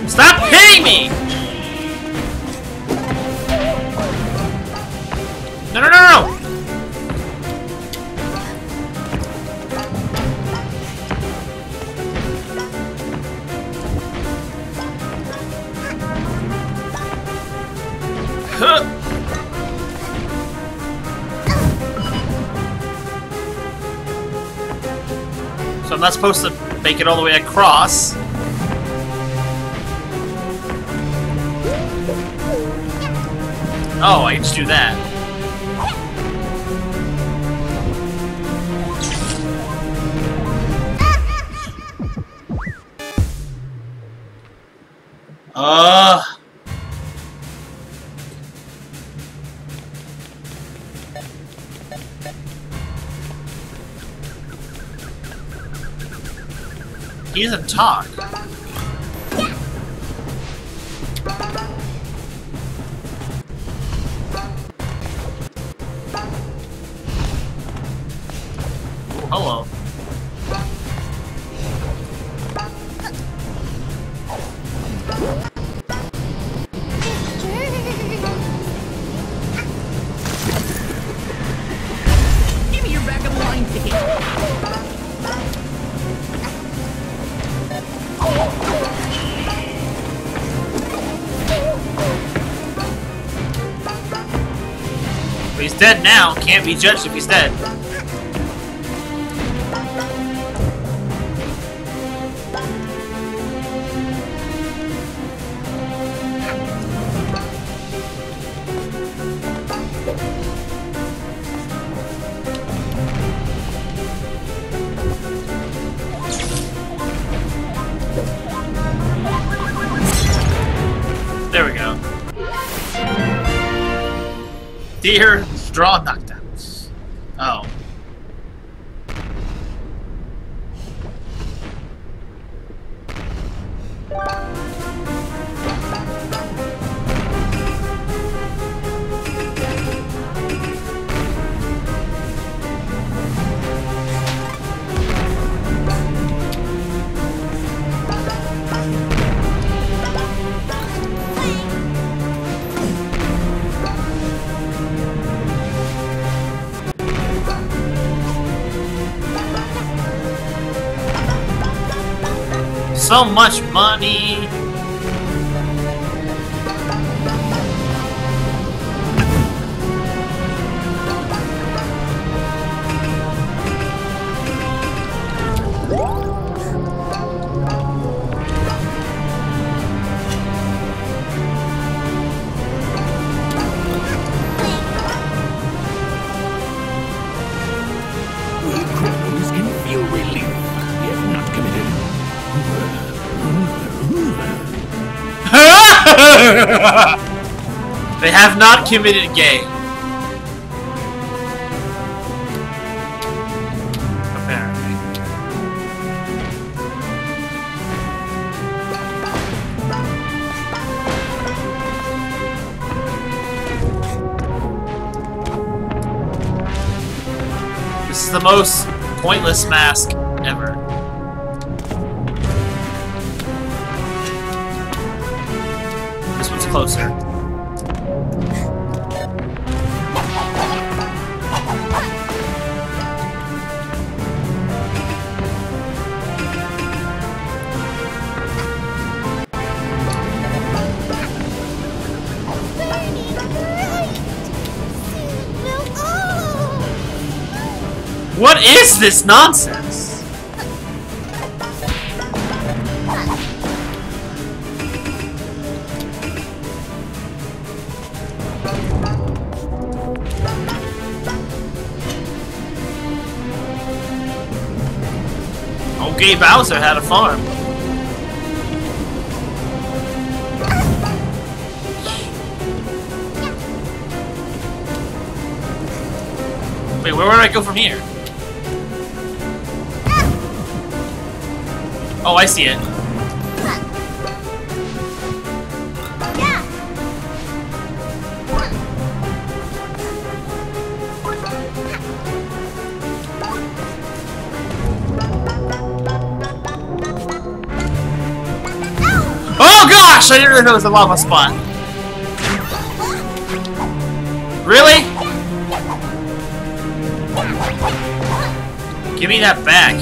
Stop hitting me! No, no, no, no! Huh. So I'm not supposed to make it all the way across. Oh, I can just do that. He doesn't talk. Hello. Give me your bag of line ticket. But he's dead now. Can't be judged if he's dead. There we go. Deer, straw knockdowns. Oh. So much money. We criminals can feel relief if not committed. They have not committed gay. Apparently. This is the most pointless mask ever. closer. What is this nonsense? Okay, Bowser had a farm. Wait, where would I go from here? Oh, I see it. Oh gosh! I didn't really know it was a lava spot. Really? Give me that back.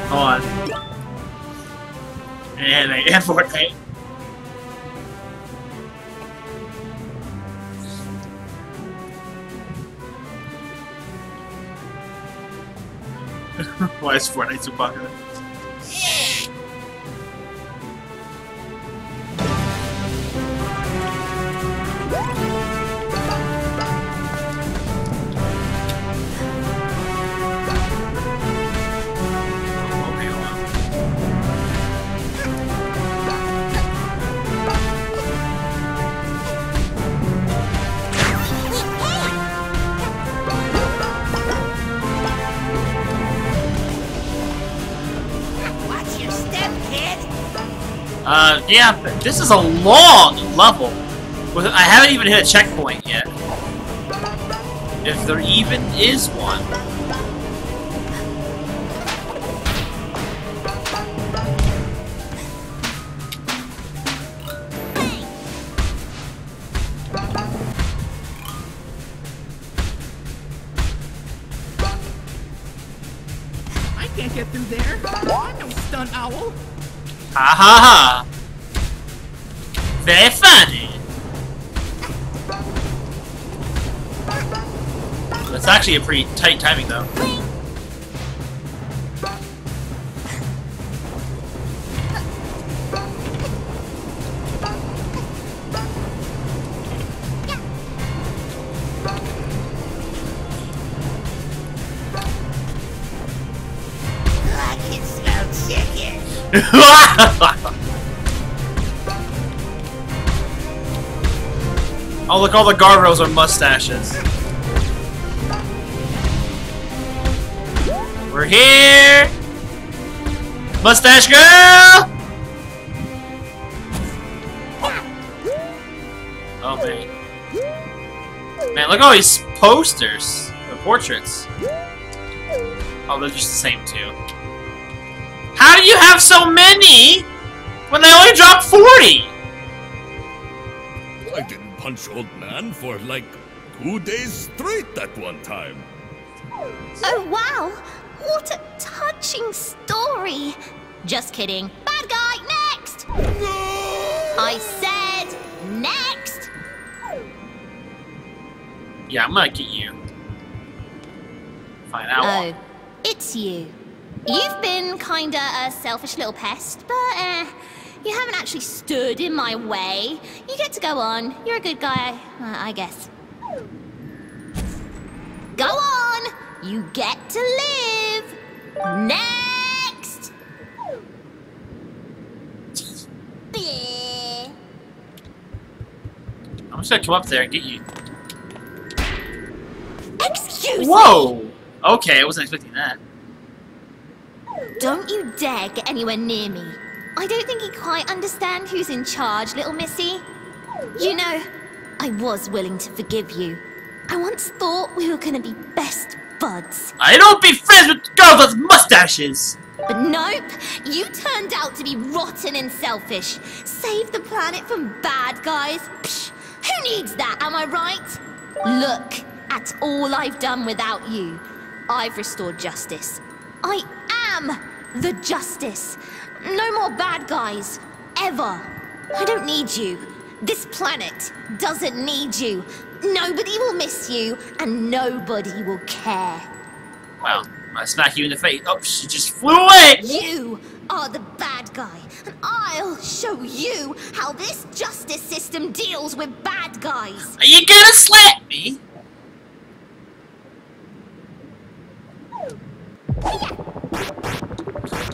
Hold on. And Fortnite. Why is Fortnite so popular? Yeah, this is a long level. I haven't even hit a checkpoint yet. If there even is one. I can't get through there. I'm no stunt owl. Ha ha ha! Very funny! That's actually a pretty tight timing though. I can smell chicken. Oh look, all the guardrails are mustaches. We're here! Mustache Girl! Oh man. Man, look at all these posters. Or portraits. Oh, they're just the same too. How do you have so many when they only dropped 40? I didn't punch old man for like 2 days straight that one time. Oh wow! What a touching story! Just kidding. Bad guy, next! I said next! Yeah, I'm gonna get you. Fine, I'll Oh, it's you. You've been kinda a selfish little pest, but you haven't actually stood in my way. You get to go on. You're a good guy, I guess. Go on! You get to live. Next. Bleh. I'm just gonna come up there and get you. Excuse me. Whoa! Okay, I wasn't expecting that. Don't you dare get anywhere near me. I don't think you quite understand who's in charge, little missy. You know, I was willing to forgive you. I once thought we were gonna be best buds. I don't be friends with girls with mustaches! But nope, you turned out to be rotten and selfish. Save the planet from bad guys. Psh, who needs that, am I right? Look at all I've done without you. I've restored justice. I am the justice. No more bad guys. Ever. I don't need you. This planet doesn't need you. Nobody will miss you, and nobody will care. Wow, I smack you in the face. Oh, she just flew away! You are the bad guy, and I'll show you how this justice system deals with bad guys. Are you gonna slap me?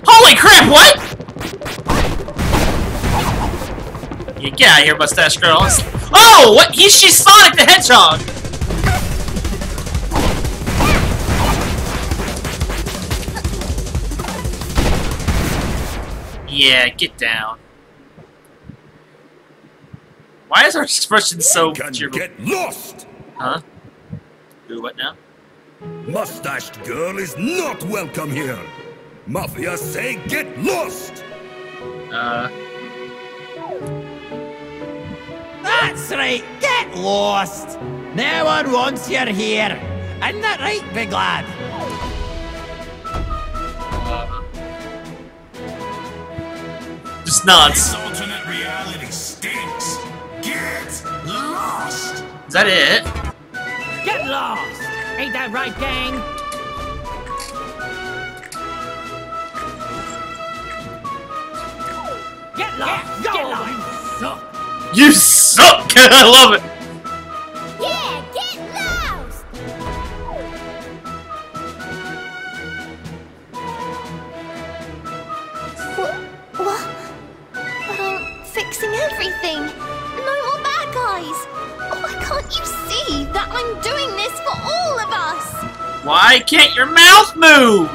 Holy crap, what? You get out of here, Mustache Girl. Oh, what? She's Sonic the Hedgehog! Yeah, get down. Why is our expression so cheerful? Get lost! Huh? Do what now? Mustached Girl is not welcome here. Mafia say get lost! That's right, get lost! No one wants you here. Isn't that right, big lad? Just nods. This alternate reality stinks. Get lost! Is that it? Get lost! Ain't that right, gang? Get lost! Get lost! You suck! I love it! Yeah, get lost! What? But I'm fixing everything. No more bad guys. Why can't you see that I'm doing this for all of us? Why can't your mouth move?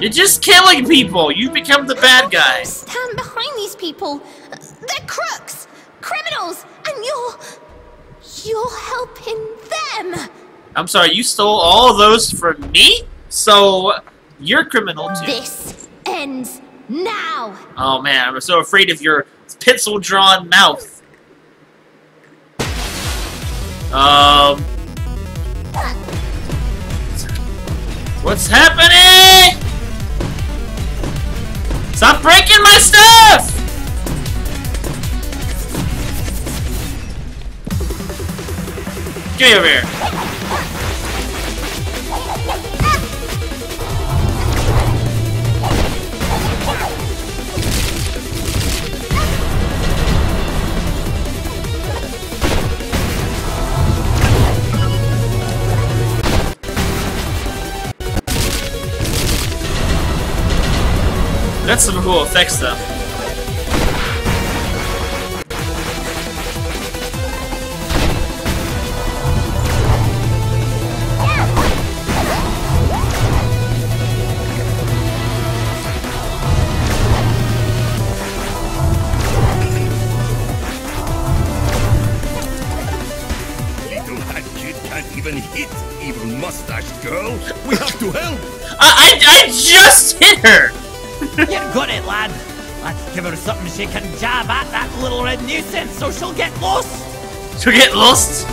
You're just killing people! You become the bad guy! Stand behind these people! They're crooks! Criminals! And you're helping them! I'm sorry, you stole all of those from me? So, you're criminal too. This ends now! Oh man, I'm so afraid of your pencil-drawn mouth. What's happening? Stop breaking my stuff! Get me over here. That's some cool effects, though. Little hat kid can't even hit evil Mustached Girl. We have to help. I just hit her. You got it, lad. Let's give her something she can jab at, that little red nuisance, so she'll get lost. She'll get lost?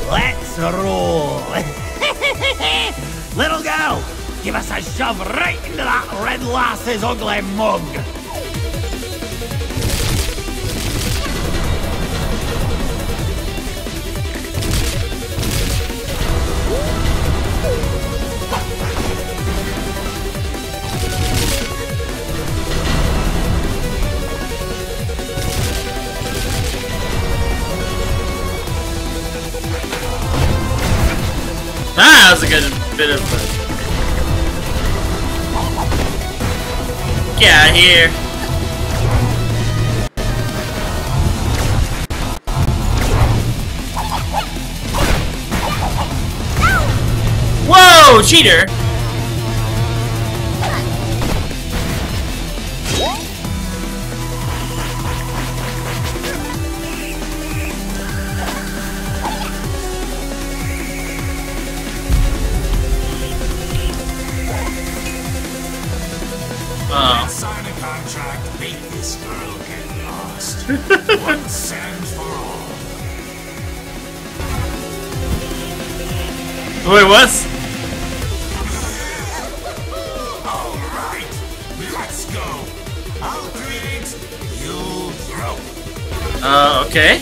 Let's roll. Little girl, give us a shove right into that red lass's ugly mug. that was a good bit of... Get out of here. Whoa, cheater! Let's sign a contract, make this girl get lost. Once and for all. Wait, what? Alright, let's go. I'll create, you'll grow. Okay.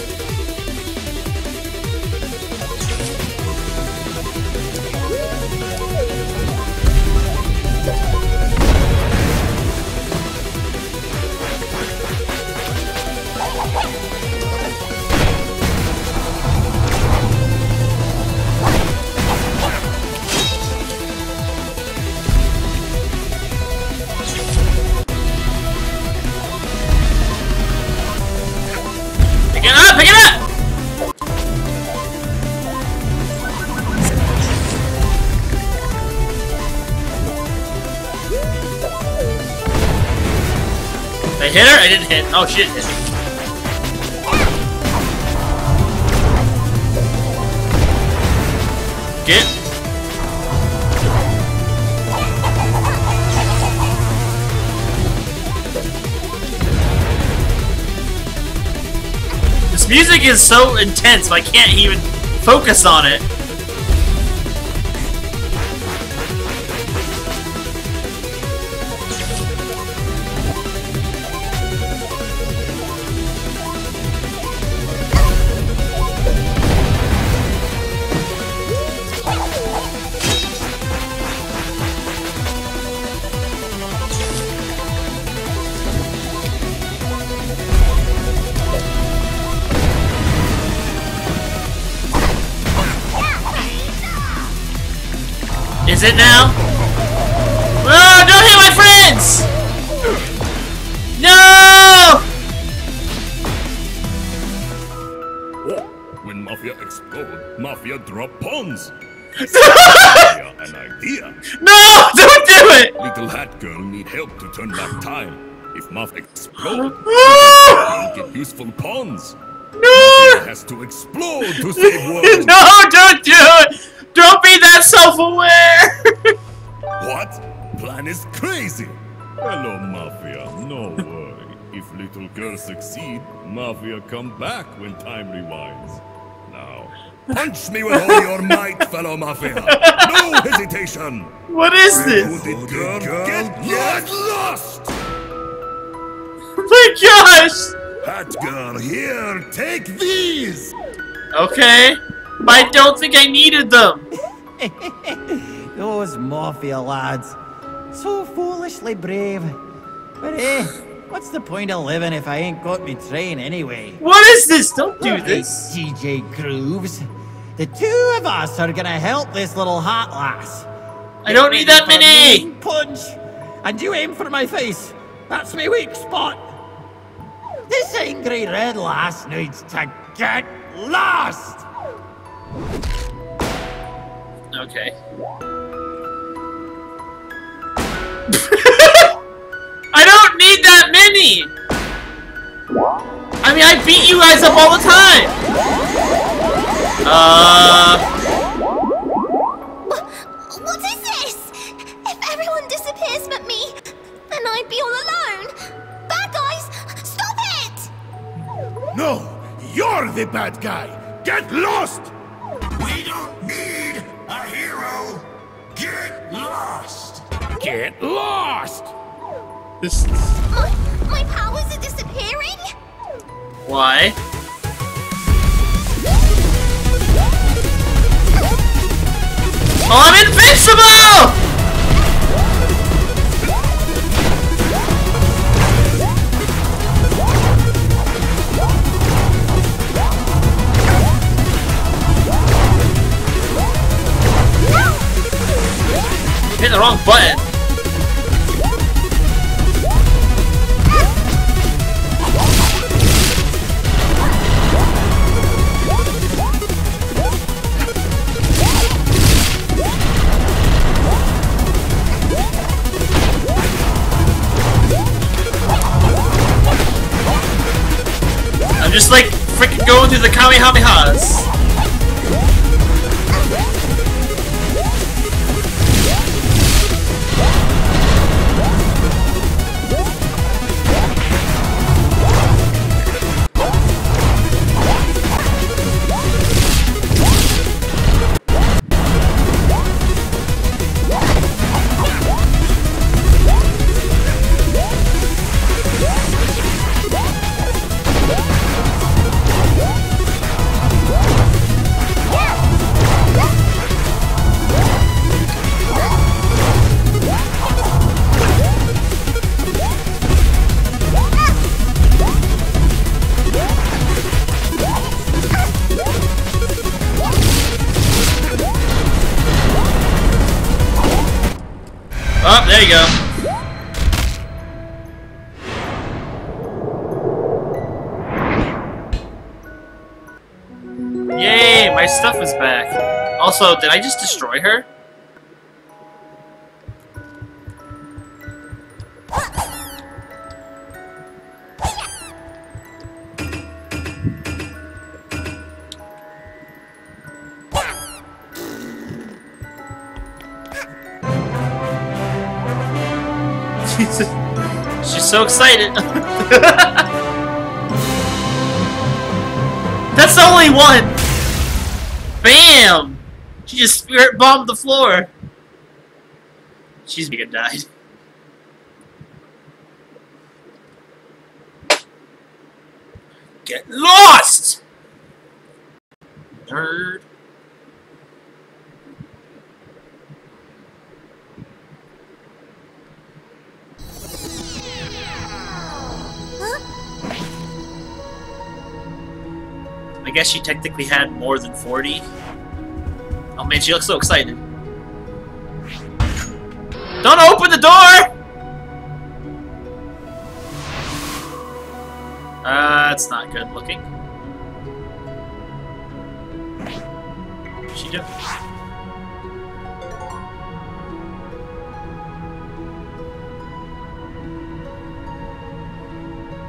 Pick it up! I hit her? I didn't hit. Oh, she didn't hit. Get. This music is so intense, I can't even focus on it. Is it now? Oh, don't hit my friends! No! When Mafia explode, Mafia drop pawns. An idea. No! Don't do it! Little hat girl need help to turn back time. If Mafia explode, we'll get useful pawns. No! Mafia has to explode to save world. No, don't do it! Don't be that self-aware! What? Plan is crazy. Hello, Mafia. No worry. If little girl succeed, Mafia come back when time rewinds. Now, punch me with all your might, fellow Mafia. No hesitation. What is this? Hooded girl, get lost. Oh my gosh! Hat girl, here, take these. Okay. But I don't think I needed them. Those Mafia lads. So foolishly brave. But what's the point of living if I ain't got me train anyway? What is this? Don't do this. DJ Grooves. The two of us are gonna help this little hot lass. I don't need that many! Punch! And you aim for my face. That's my weak spot. This angry red lass needs to get lost! Okay. I don't need that many! I mean, I beat you guys up all the time! What is this? If everyone disappears but me, then I'd be all alone. Bad guys, stop it! No, you're the bad guy. Get lost! We don't need a hero. Get lost. Get lost! This... My powers are disappearing? Why? Oh, I'm invincible! hitting the wrong button. I'm just like freaking going through the Kamehamehas. Oh, there you go. Yay, my stuff is back. Also, did I just destroy her? She's so excited. That's the only one. Bam! She just spirit bombed the floor. She's gonna die. Get lost! Nerd. I guess she technically had more than 40. Oh man, she looks so excited. Don't open the door! That's not good looking. What's she doing?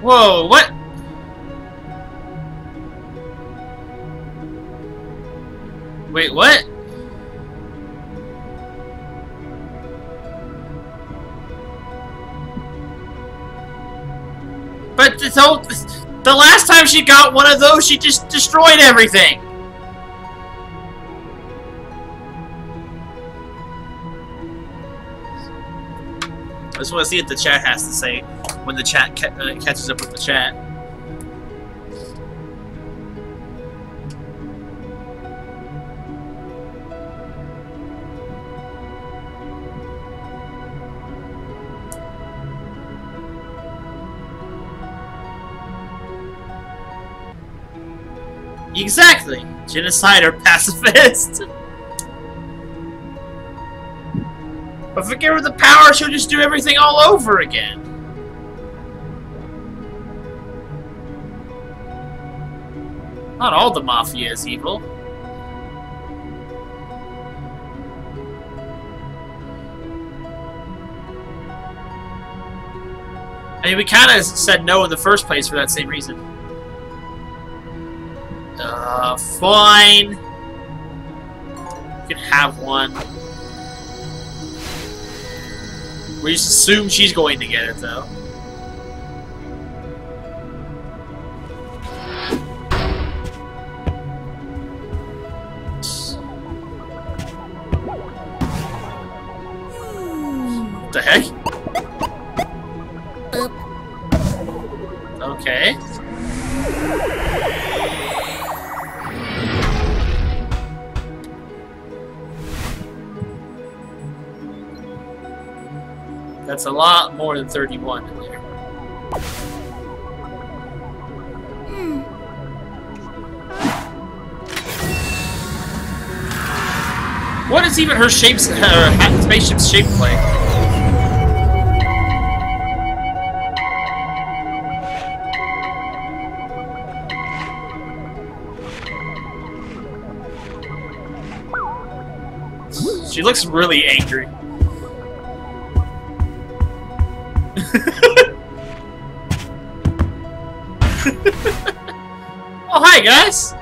Whoa, what? Wait, what? But the last time she got one of those, she just destroyed everything. I just want to see what the chat has to say when the chat catches up with the chat. Exactly! Genocide or pacifist! But if we give her the power, she'll just do everything all over again. Not all the Mafia is evil. I mean, we kind of said no in the first place for that same reason. Fine. You can have one. We just assume she's going to get it, though. What the heck? Okay. That's a lot more than 31 in there. What is even her shapes, her spaceship's shape like? She looks really angry. Oh, hi, guys!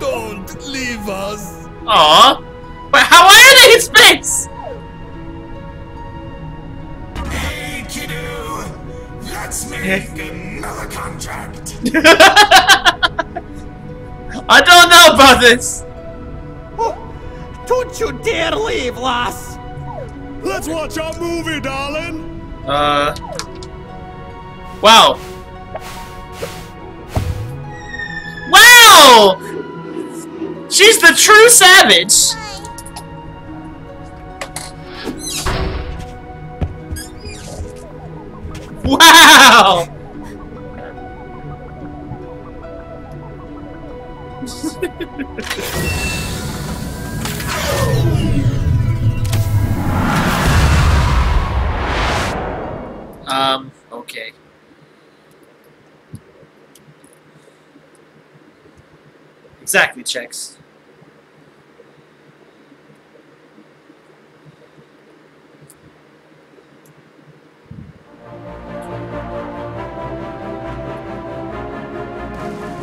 Don't leave us! Aww. But how are they in space? Hey, kiddo! Let's make another contract! I don't know about this! Don't you dare leave, lass! Let's watch our movie, darling! Wow. Wow! She's the true savage! Wow! Okay. Exactly, checks.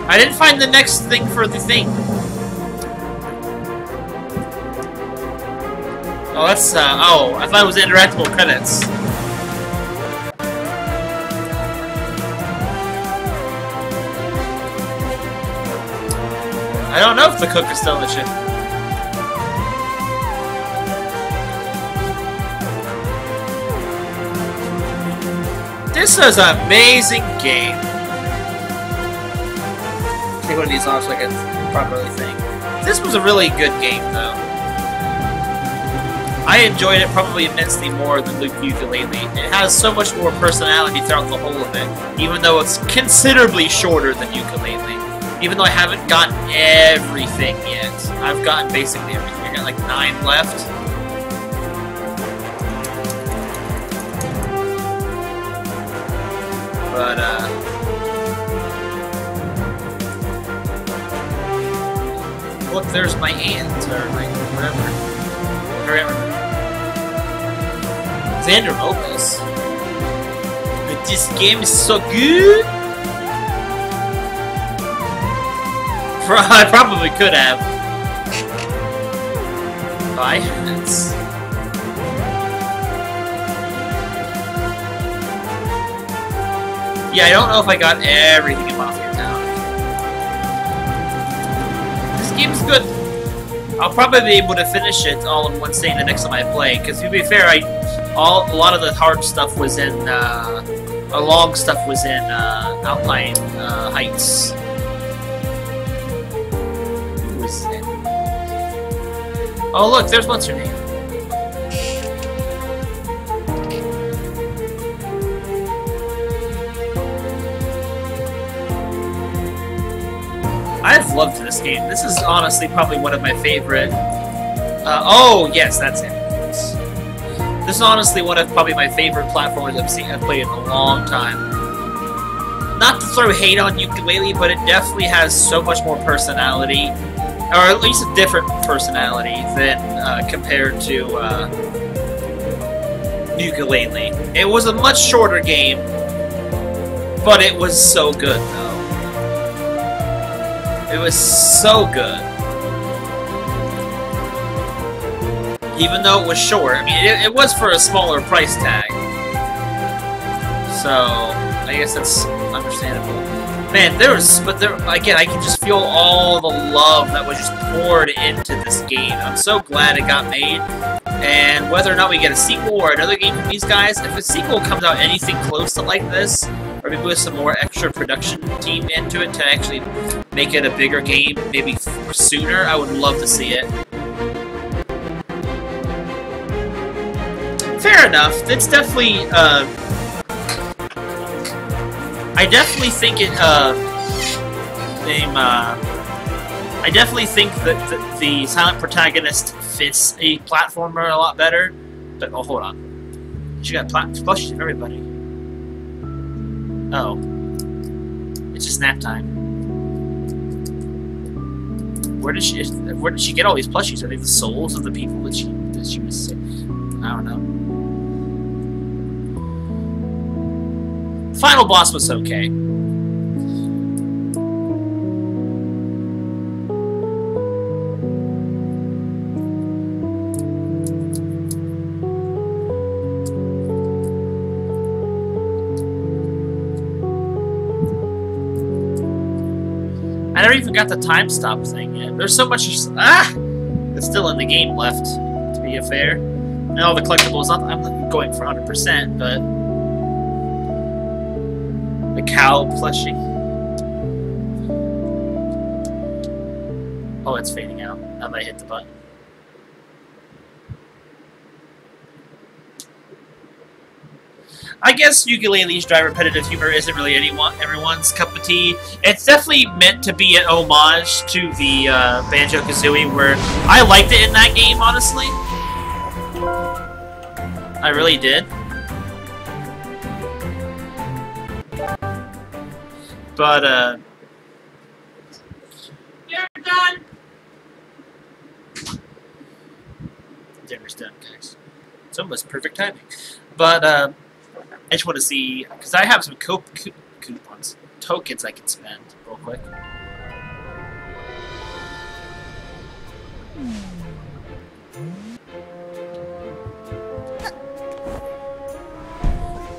I didn't find the next thing for the thing. Oh, that's, oh, I thought it was interactable credits. I don't know if the cook is still in the ship. This is an amazing game. Take one of these off so I can properly think. This was a really good game, though. I enjoyed it probably immensely more than Luke Ukulele. It has so much more personality throughout the whole of it, even though it's considerably shorter than Ukulele. Even though I haven't gotten everything yet. I've gotten basically everything. I got like 9 left. But, look, there's my aunt, or my whatever. Xander Opus. But this game is so good! I probably could have. 5 minutes. Yeah, I don't know if I got everything in Mafia Town. This game's good. I'll probably be able to finish it all in one sitting the next time I play, because to be fair, a lot of the hard stuff was in, the long stuff was in, Alpine Heights. Oh look, there's what's her name. I've loved this game. This is honestly probably one of my favorite. Oh yes, that's it. This is honestly one of probably my favorite platformers I've played in a long time. Not to throw hate on Ukulele, but it definitely has so much more personality. Or at least a different personality than compared to Ukulele. It was a much shorter game, but it was so good, though. It was so good. Even though it was short. I mean, it was for a smaller price tag. So, I guess that's understandable. Man, again, I can just feel all the love that was just poured into this game. I'm so glad it got made. And whether or not we get a sequel or another game from these guys, if a sequel comes out anything close to like this, or maybe with some more extra production team into it to actually make it a bigger game, maybe sooner, I would love to see it. Fair enough. It's definitely, I definitely think it, I I definitely think that the silent protagonist fits a platformer a lot better. But, oh, hold on. She got plushies of everybody. Oh. It's just nap time. Where did she get all these plushies? Are they the souls of the people that she was sick? I don't know. Final boss was okay. I never even got the time stop thing yet. There's so much that's still in the game left, to be fair. And all the collectibles, I'm not going for 100%, but the cow plushie. Oh, it's fading out now that I hit the button. I guess Ukulele's dry, repetitive humor isn't really everyone's cup of tea. It's definitely meant to be an homage to the Banjo-Kazooie, where I liked it in that game, honestly. I really did. But, you're done! Dinner's done, guys. It's almost perfect timing. But, I just want to see, because I have some coupons, tokens I can spend real quick.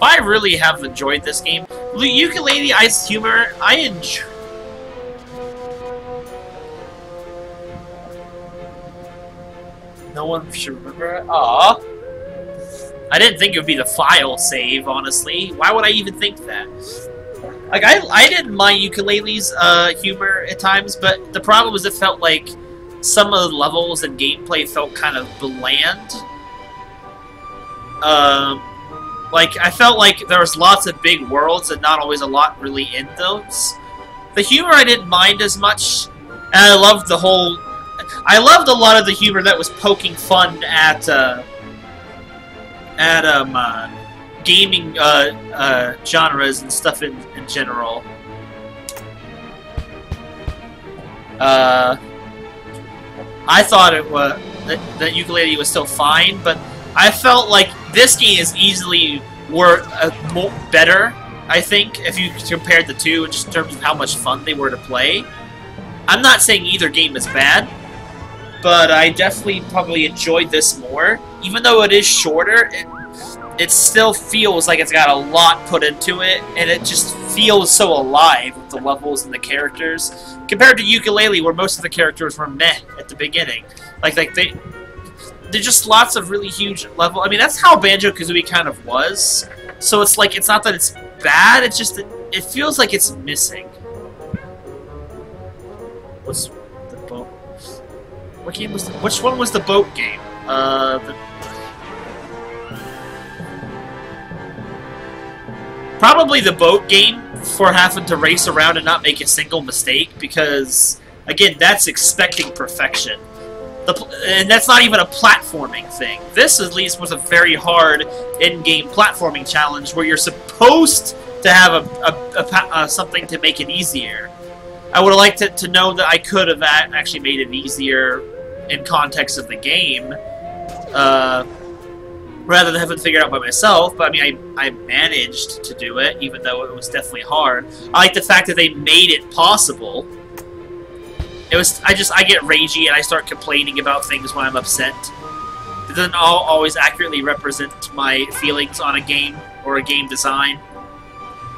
I really have enjoyed this game. Ukulele Ice Humor, I enjoy. No one should remember it? Aww. I didn't think it would be the file save, honestly. Why would I even think that? Like, I didn't mind Ukulele's humor at times, but the problem is it felt like some of the levels and gameplay felt kind of bland. Like, I felt like there was lots of big worlds and not always a lot really in those. The humor I didn't mind as much, and I loved the whole... I loved a lot of the humor that was poking fun at gaming genres and stuff in general. I thought it was that Ukulele was still fine, but I felt like this game is easily better. I think if you compared the two, just in terms of how much fun they were to play. I'm not saying either game is bad, but I definitely probably enjoyed this more. Even though it is shorter, it still feels like it's got a lot put into it, and it just feels so alive with the levels and the characters. Compared to Ukulele, where most of the characters were meh at the beginning. Like they're just lots of really huge level. I mean, that's how Banjo-Kazooie kind of was. So it's like, it's not that it's bad, it's just that it feels like it's missing. What's the boat? What game was which one was the boat game? Probably the boat game, for having to race around and not make a single mistake, because, again, that's expecting perfection. And that's not even a platforming thing. This, at least, was a very hard in-game platforming challenge where you're supposed to have something to make it easier. I would have liked to know that I could have actually made it easier in context of the game, rather than having to figure it out by myself. But I mean, I managed to do it, even though it was definitely hard. I like the fact that they made it possible. It was, I get ragey and I start complaining about things when I'm upset. It doesn't always accurately represent my feelings on a game or a game design.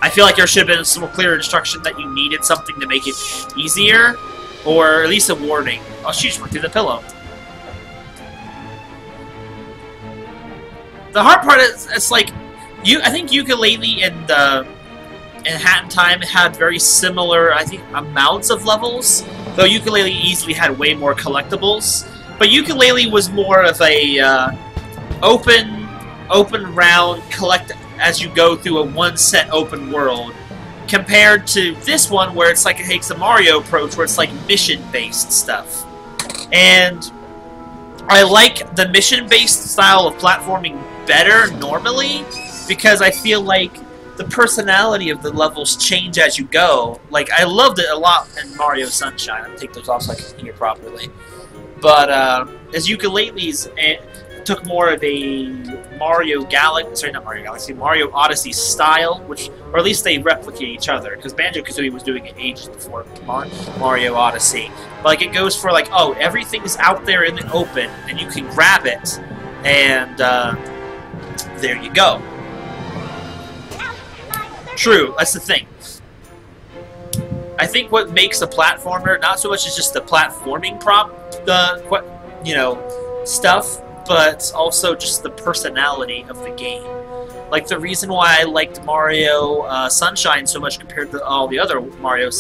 I feel like there should have been some clear instruction that you needed something to make it easier, or at least a warning. Oh, she just went through the pillow. The hard part is, it's like, I think Ukulele and Hat in Time had very similar, I think, amounts of levels, though Ukulele easily had way more collectibles. But Ukulele was more of a open round, collect as you go through a one-set open world compared to this one where it's like it takes a Mario approach where it's like mission-based stuff. And I like the mission-based style of platforming better normally because I feel like the personality of the levels change as you go. Like, I loved it a lot in Mario Sunshine. I'm going to take those off so I can hear properly. But as ukuleles, it took more of a Mario Odyssey style, or at least they replicate each other, because Banjo-Kazooie was doing it ages before Mario Odyssey. But like, it goes for like, oh, everything's out there in the open, and you can grab it, and there you go. True, that's the thing. I think what makes a platformer not so much as just the platforming stuff, but also just the personality of the game. Like, the reason why I liked Mario Sunshine so much compared to all the other Mario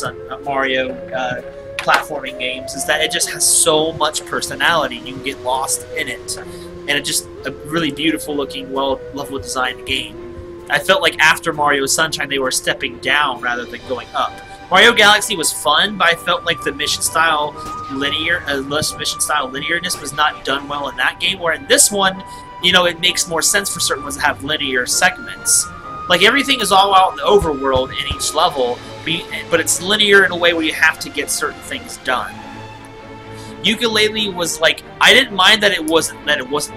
platforming games is that it just has so much personality. You can get lost in it, and it's just a really beautiful looking, well-level designed game. I felt like after Mario Sunshine they were stepping down rather than going up. Mario Galaxy was fun, but I felt like the mission style linearness was not done well in that game, where in this one, you know, it makes more sense for certain ones to have linear segments. Like, everything is all out in the overworld in each level, but it's linear in a way where you have to get certain things done. Yooka-Laylee was like, I didn't mind that it wasn't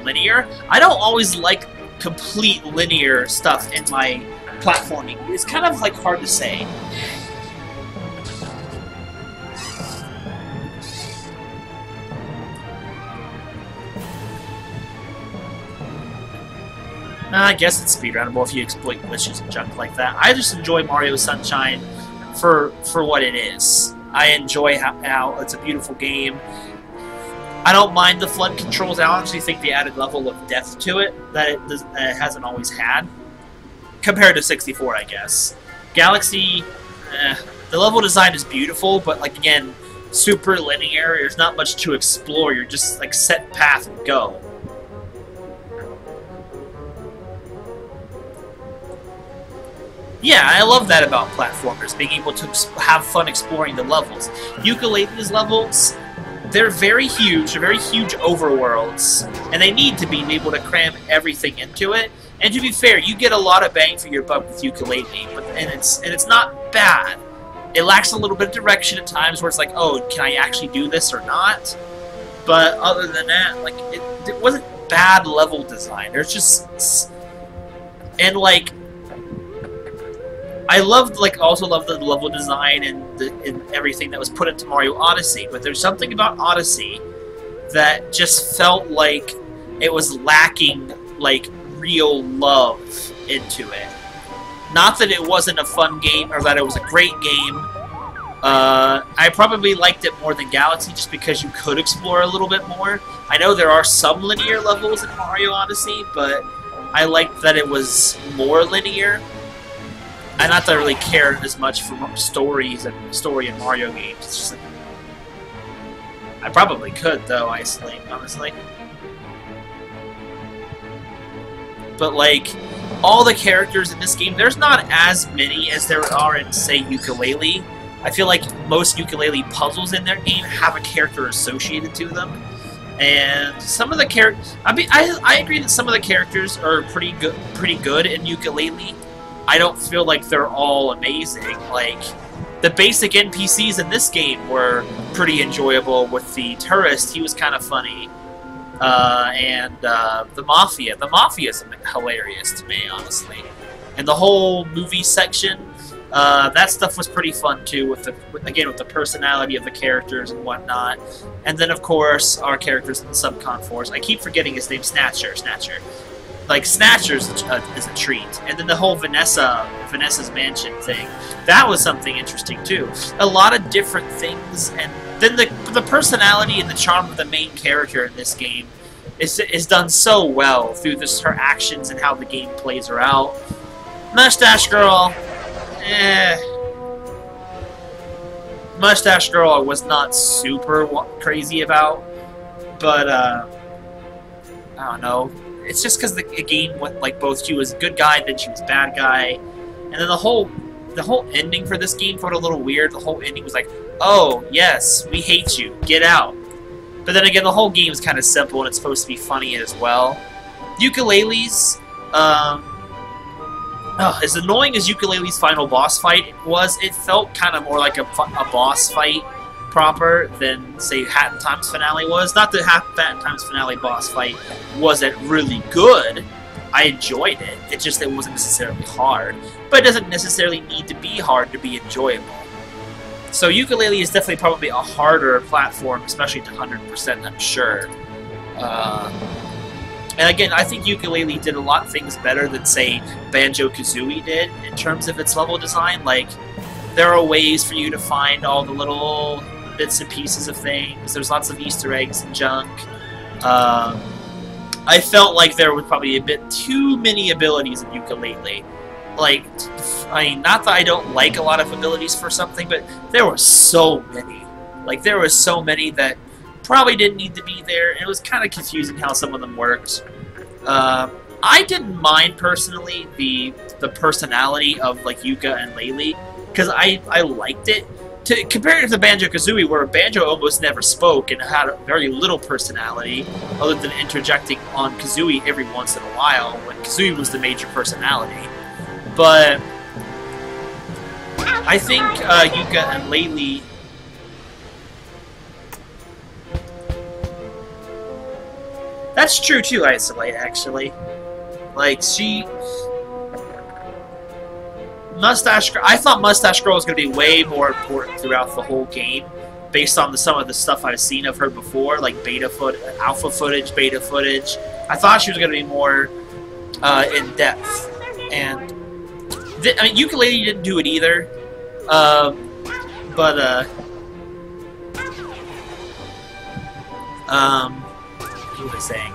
linear. I don't always like complete linear stuff in my platforming. It's kind of like hard to say. I guess it's speedrunnable if you exploit glitches and junk like that. I just enjoy Mario Sunshine for what it is. I enjoy how it's a beautiful game. I don't mind the flood controls. I honestly think they added a level of depth to it that it hasn't always had. Compared to 64, I guess. Galaxy, the level design is beautiful, but like, again, super linear. There's not much to explore. You're just like set path and go. Yeah, I love that about platformers, being able to have fun exploring the levels. Yooka-Laylee's levels, they're very huge overworlds, and they need to be able to cram everything into it. And to be fair, you get a lot of bang for your buck with Yooka-Laylee, and it's not bad. It lacks a little bit of direction at times where it's like, oh, can I actually do this or not? But other than that, like, it wasn't bad level design. There's just, and like, I also loved the level design and everything that was put into Mario Odyssey, but there's something about Odyssey that just felt like it was lacking, like, real love into it. Not that it wasn't a fun game, or that it was a great game. I probably liked it more than Galaxy just because you could explore a little bit more. I know there are some linear levels in Mario Odyssey, but I liked that it was more linear. And not that I really care as much for story in Mario games. It's just like, I probably could, though, honestly. But, like, all the characters in this game, there's not as many as there are in, say, Yooka-Laylee. I feel like most Yooka-Laylee puzzles in their game have a character associated to them. And some of the characters... I agree that some of the characters are pretty good in Yooka-Laylee. I don't feel like they're all amazing. Like, the basic NPCs in this game were pretty enjoyable. With the tourist, he was kind of funny. And the Mafia. The Mafia is hilarious to me, honestly. And the whole movie section, that stuff was pretty fun too, with the personality of the characters and whatnot. And then, of course, our characters in the Subcon Force. I keep forgetting his name, Snatcher. Like, Snatcher's is a treat. And then the whole Vanessa's Mansion thing. That was something interesting, too. A lot of different things. And then the personality and the charm of the main character in this game is done so well through her actions and how the game plays her out. Mustache Girl, Mustache Girl I was not super crazy about. But, I don't know. It's just because the game went, like, both she was a good guy, then she was a bad guy. And then the whole the whole ending for this game felt a little weird. The whole ending was like, oh, yes, we hate you. Get out. But then again, the whole game is kind of simple, and it's supposed to be funny as well. Ukulele's, as annoying as Ukulele's final boss fight was, it felt kind of more like a boss fight proper than, say, Hat in Time's finale was. Not that Hat in Time's finale boss fight wasn't really good. I enjoyed it. It's just that it wasn't necessarily hard. But it doesn't necessarily need to be hard to be enjoyable. So Ukulele is definitely probably a harder platform, especially to 100%, I'm sure. And again, I think Ukulele did a lot of things better than, say, Banjo-Kazooie did in terms of its level design. Like, there are ways for you to find all the little bits and pieces of things. There's lots of Easter eggs and junk. I felt like there was probably a bit too many abilities in Ukulele. Like, I mean, not that I don't like a lot of abilities for something, but there were so many. Like, there were so many that probably didn't need to be there, and it was kind of confusing how some of them worked. I didn't mind, personally, the personality of, like, Yuka and Laylee, because I liked it. Compared to Banjo-Kazooie, where Banjo almost never spoke and had very little personality, other than interjecting on Kazooie every once in a while, when Kazooie was the major personality. But I think Yuka and Laylee... That's true too, Isolate, actually. Like, she... Mustache Girl... I thought Mustache Girl was going to be way more important throughout the whole game, based on some of the stuff I've seen of her before, like alpha footage, beta footage. I thought she was going to be more in depth. And... I mean, Ukulele didn't do it either. What was I saying?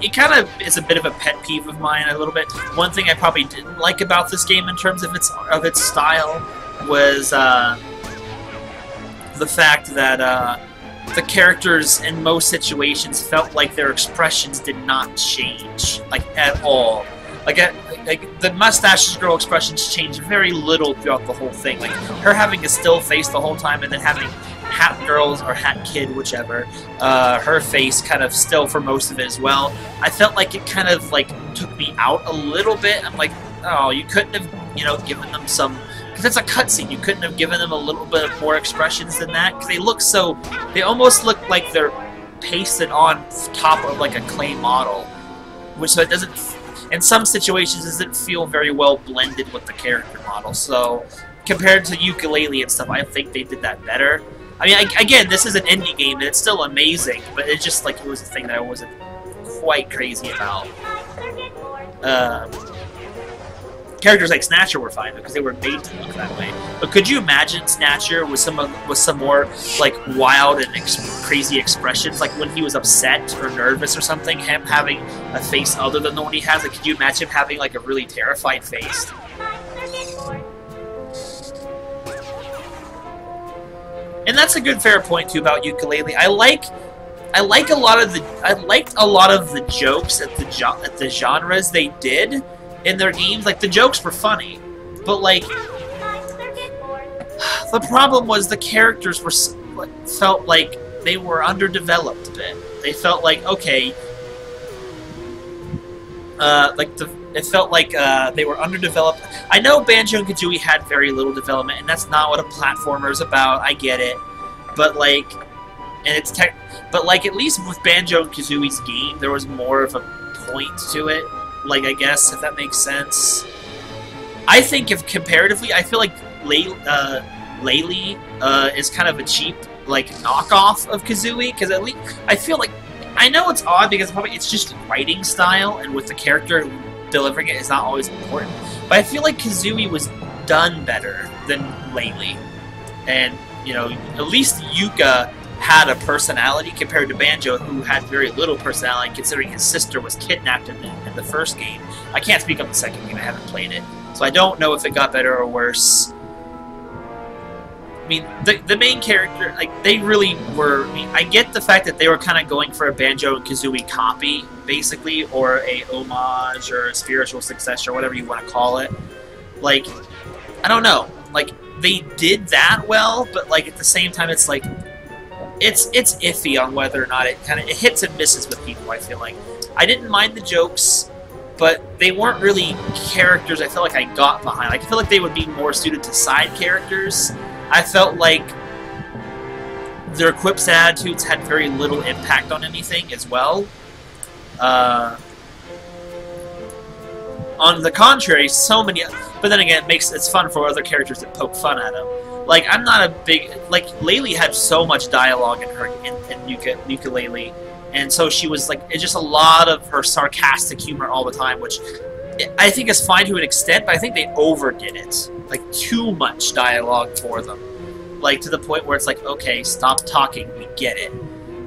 It kind of is a bit of a pet peeve of mine, a little bit. One thing I probably didn't like about this game in terms of its style was the fact that the characters in most situations felt like their expressions did not change, like, at all. Like the Mustache Girl expressions changed very little throughout the whole thing. Like, her having a still face the whole time and then having Hat Girls or Hat Kid, whichever, her face kind of still for most of it as well. I felt like it kind of, like, took me out a little bit. I'm like, oh, you couldn't have, you know, given them some... Because it's a cutscene, you couldn't have given them a little bit more expressions than that? Because they look so... They almost look like they're pasted on top of, like, a clay model. Which, so it doesn't... In some situations, it doesn't feel very well blended with the character model. So, compared to Ukulele and stuff, I think they did that better. I mean, again, this is an indie game, and it's still amazing, but it's just, like, it was a thing that I wasn't quite crazy about. Characters like Snatcher were fine, because they were made to look that way. But could you imagine Snatcher with some more, like, wild and crazy expressions? Like, when he was upset or nervous or something, him having a face other than the one he has? Like, could you imagine him having, like, a really terrified face? And that's a good fair point too about Ukulele. I liked a lot of the jokes at the genres they did in their games. Like, the jokes were funny, but, like, the problem was the characters felt like they were underdeveloped a bit. They felt like, okay, it felt like they were underdeveloped. I know Banjo and Kazooie had very little development, and that's not what a platformer is about. I get it, but, like, but, like, at least with Banjo and Kazooie's game, there was more of a point to it. Like, I guess, if that makes sense. I think if comparatively, I feel like Laylee is kind of a cheap, like, knockoff of Kazooie, because at least I feel like, I know it's odd because probably it's just writing style, and with the character delivering it is not always important, but I feel like Kazooie was done better than Laylee. And, you know, at least Yuka had a personality compared to Banjo, who had very little personality, considering his sister was kidnapped in the first game. I can't speak on the second game, I haven't played it, so I don't know if it got better or worse. mean, the main character, like, they really were... I mean, I get the fact that they were kind of going for a Banjo and Kazooie copy, basically, or a homage, or a spiritual successor, whatever you want to call it. Like, I don't know. Like, they did that well, but, like, at the same time, it's like... It's iffy on whether or not it hits and misses with people, I feel like. I didn't mind the jokes, but they weren't really characters I felt like I got behind. Like, I feel like they would be more suited to side characters. I felt like their quips and attitudes had very little impact on anything as well. On the contrary, so many... But then again, it's fun for other characters that poke fun at them. Like, I'm not a big... Like, Laylee had so much dialogue in her in Yooka-Laylee. And so she was, like... It's just a lot of her sarcastic humor all the time, which I think is fine to an extent, but I think they overdid it. Like, too much dialogue for them. Like, to the point where it's like, okay, stop talking, we get it.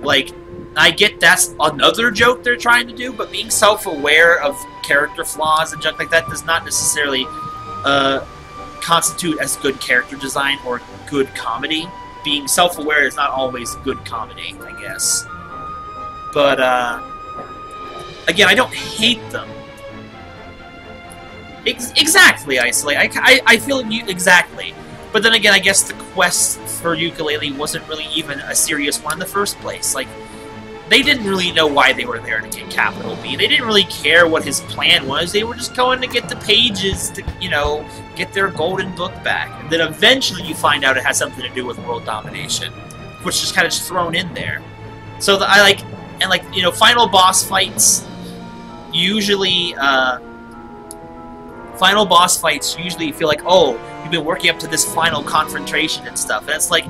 Like, I get that's another joke they're trying to do, but being self-aware of character flaws and junk like that does not necessarily constitute as good character design or good comedy. Being self-aware is not always good comedy, I guess. But, again, I don't hate them. Exactly, Isolate. I feel exactly. But then again, I guess the quest for Yooka-Laylee wasn't really even a serious one in the first place. Like, they didn't really know why they were there to get Capital B. They didn't really care what his plan was. They were just going to get the pages to, you know, get their golden book back. And then eventually you find out it has something to do with world domination, which is kind of just thrown in there. So you know, final boss fights usually, feel like, oh, you've been working up to this final confrontation and stuff. And it's like,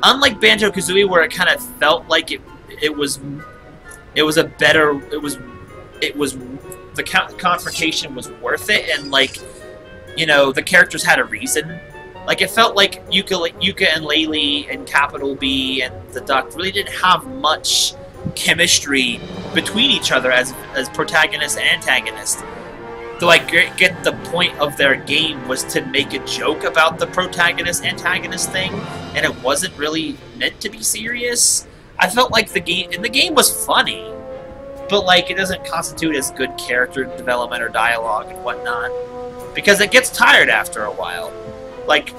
unlike Banjo-Kazooie, where it kind of felt like the confrontation was worth it, and, like, you know, the characters had a reason. Like, it felt like Yuka and Laylee and Capital B and the Duck really didn't have much chemistry between each other as protagonist and antagonist. Though I get the point of their game was to make a joke about the protagonist-antagonist thing, and it wasn't really meant to be serious. I felt like the game was funny, but, like, it doesn't constitute as good character development or dialogue and whatnot, because it gets tired after a while. Like,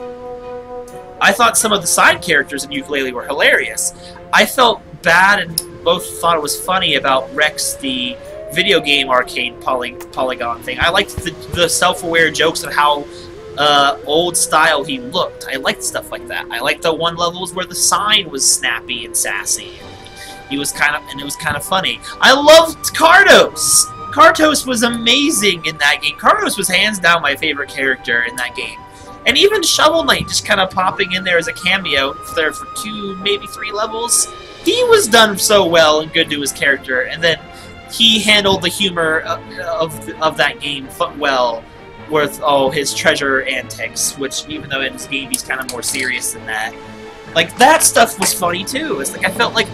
I thought some of the side characters in Yooka-Laylee were hilarious. I felt bad and both thought it was funny about Rex, the video game arcade polygon thing. I liked the self-aware jokes of how old style he looked. I liked stuff like that. I liked the one levels where the sign was snappy and sassy. It was kind of funny. I loved Kartos! Kartos was amazing in that game. Kartos was hands down my favorite character in that game. And even Shovel Knight just kind of popping in there as a cameo there for 2, maybe 3 levels. He was done so well and good to his character, and then he handled the humor of that game well with all his treasure antics, which, even though in his game he's kind of more serious than that. Like, that stuff was funny too. It's like, I felt like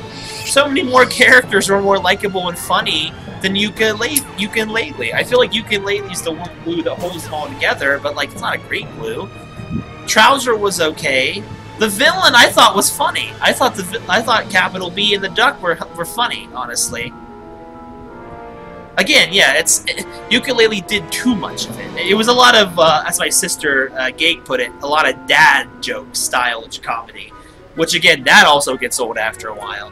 so many more characters were more likable and funny than Yooka-Laylee. I feel like Yooka-Laylee is the one glue that holds them all together, but, like, it's not a great glue. Trouser was okay. The villain I thought was funny. I thought Capital B and the Duck were funny, honestly. Again, yeah, Yooka-Laylee did too much of it. It was a lot of, as my sister Gag put it, a lot of dad joke style comedy, which, again, that also gets old after a while.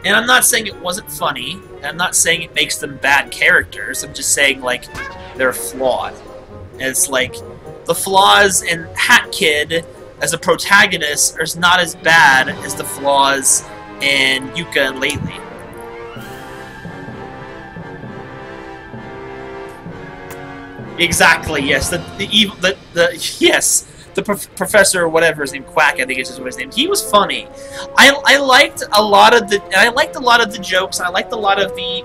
And I'm not saying it wasn't funny, and I'm not saying it makes them bad characters, I'm just saying, like, they're flawed. And it's like, the flaws in Hat Kid as a protagonist is not as bad as the flaws in Yuka and Laylee. Exactly, yes. The professor or whatever his name, Quack, I think is what his name. He was funny. I liked a lot of the jokes. I liked a lot of the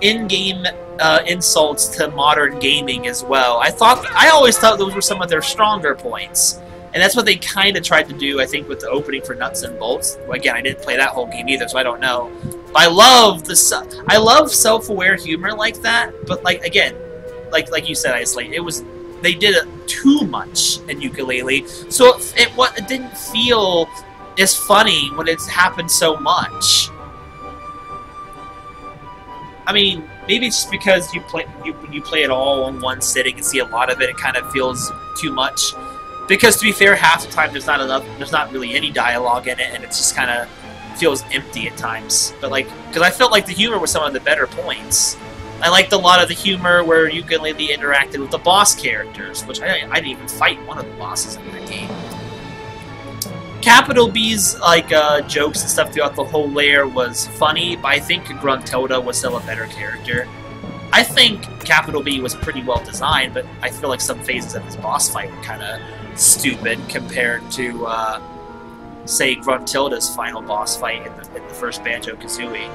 in-game insults to modern gaming as well. I always thought those were some of their stronger points, and that's what they kind of tried to do. I think with the opening for Nuts and Bolts. Well, again, I didn't play that whole game either, so I don't know. But I love self-aware humor like that. But, like, again, like you said, Isolate, it was they did it too much in Yooka-Laylee, so it didn't feel as funny when it's happened so much. I mean, maybe it's just because you play it all in one sitting and see a lot of it. It kind of feels too much. Because to be fair, half the time there's not really any dialogue in it, and it just kind of feels empty at times. But like, because I felt like the humor was some of the better points. I liked a lot of the humor where Yooka-Laylee interacted with the boss characters, which I didn't even fight one of the bosses in that game. Capital B's like jokes and stuff throughout the whole layer was funny, but I think Gruntilda was still a better character. I think Capital B was pretty well designed, but I feel like some phases of his boss fight were kind of stupid compared to, say, Gruntilda's final boss fight in the first Banjo-Kazooie.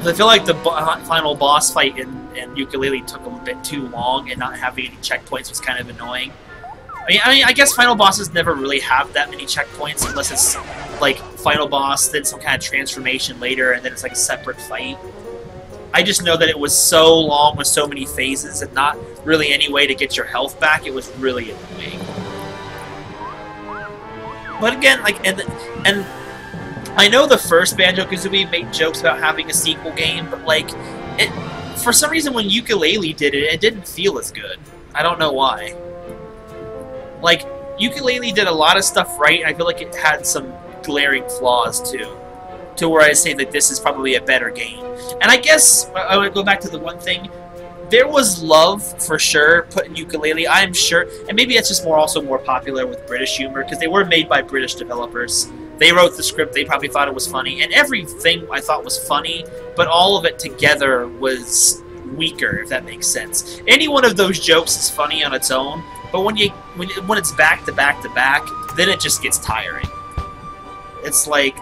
I feel like the final boss fight in Yooka-Laylee took a bit too long, and not having any checkpoints was kind of annoying. I mean, I guess final bosses never really have that many checkpoints unless it's like final boss, then some kind of transformation later, and then it's like a separate fight. I just know that it was so long with so many phases and not really any way to get your health back. It was really annoying. But again, like, and I know the first Banjo-Kazooie made jokes about having a sequel game, but like, for some reason when Yooka-Laylee did it, it didn't feel as good. I don't know why. Like, Yooka-Laylee did a lot of stuff right, and I feel like it had some glaring flaws too. To where I say that this is probably a better game. And I guess, I want to go back to the one thing, there was love, for sure, put in Yooka-Laylee, I'm sure, and maybe it's just also more popular with British humor, because they were made by British developers. They wrote the script, they probably thought it was funny, and everything I thought was funny, but all of it together was weaker, if that makes sense. Any one of those jokes is funny on its own, but when it's back to back to back, then it just gets tiring. It's like,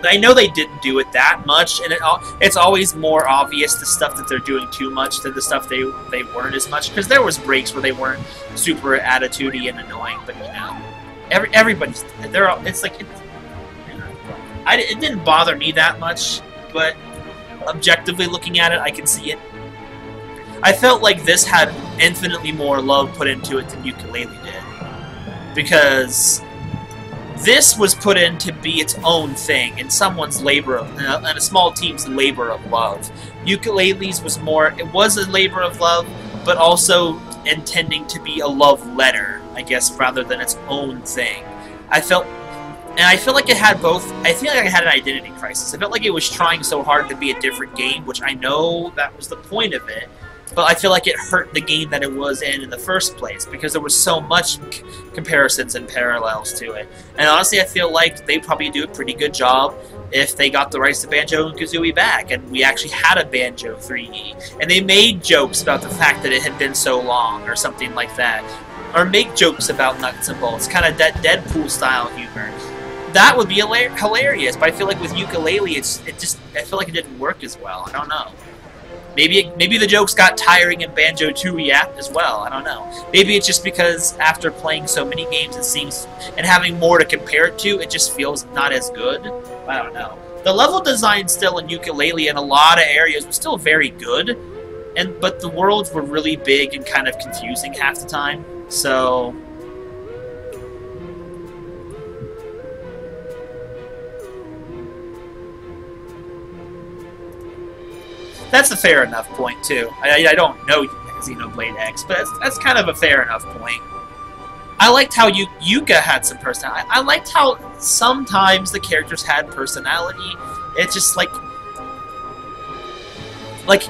I know they didn't do it that much, and it's always more obvious the stuff that they're doing too much than the stuff they weren't as much, because there was breaks where they weren't super attitudey and annoying, but you know, everybody's, it's like, it didn't bother me that much, but objectively looking at it, I can see it. I felt like this had infinitely more love put into it than Yooka-Laylee did, because this was put in to be its own thing, and someone's labor of, and a small team's labor of love. Yooka-Laylee's was more, it was a labor of love, but also intending to be a love letter, I guess, rather than its own thing. I feel like it had both. I feel like it had an identity crisis. I felt like it was trying so hard to be a different game, which I know that was the point of it, but I feel like it hurt the game that it was in the first place, because there was so much comparisons and parallels to it. And honestly, I feel like they probably do a pretty good job if they got the rights to Banjo and Kazooie back, and we actually had a Banjo 3E. And they made jokes about the fact that it had been so long, or something like that. Or make jokes about nuts and bolts, kind of that Deadpool-style humor. That would be hilarious, but I feel like with Yooka-Laylee, I feel like it didn't work as well. I don't know. Maybe the jokes got tiring in Banjo 2E as well. I don't know. Maybe it's just because after playing so many games and having more to compare it to, it just feels not as good. I don't know. The level design still in Yooka-Laylee in a lot of areas was still very good, but the worlds were really big and kind of confusing half the time. So that's a fair enough point, too. I don't know Xenoblade X, but that's kind of a fair enough point. I liked how Yuka had some personality. I liked how sometimes the characters had personality. It's just like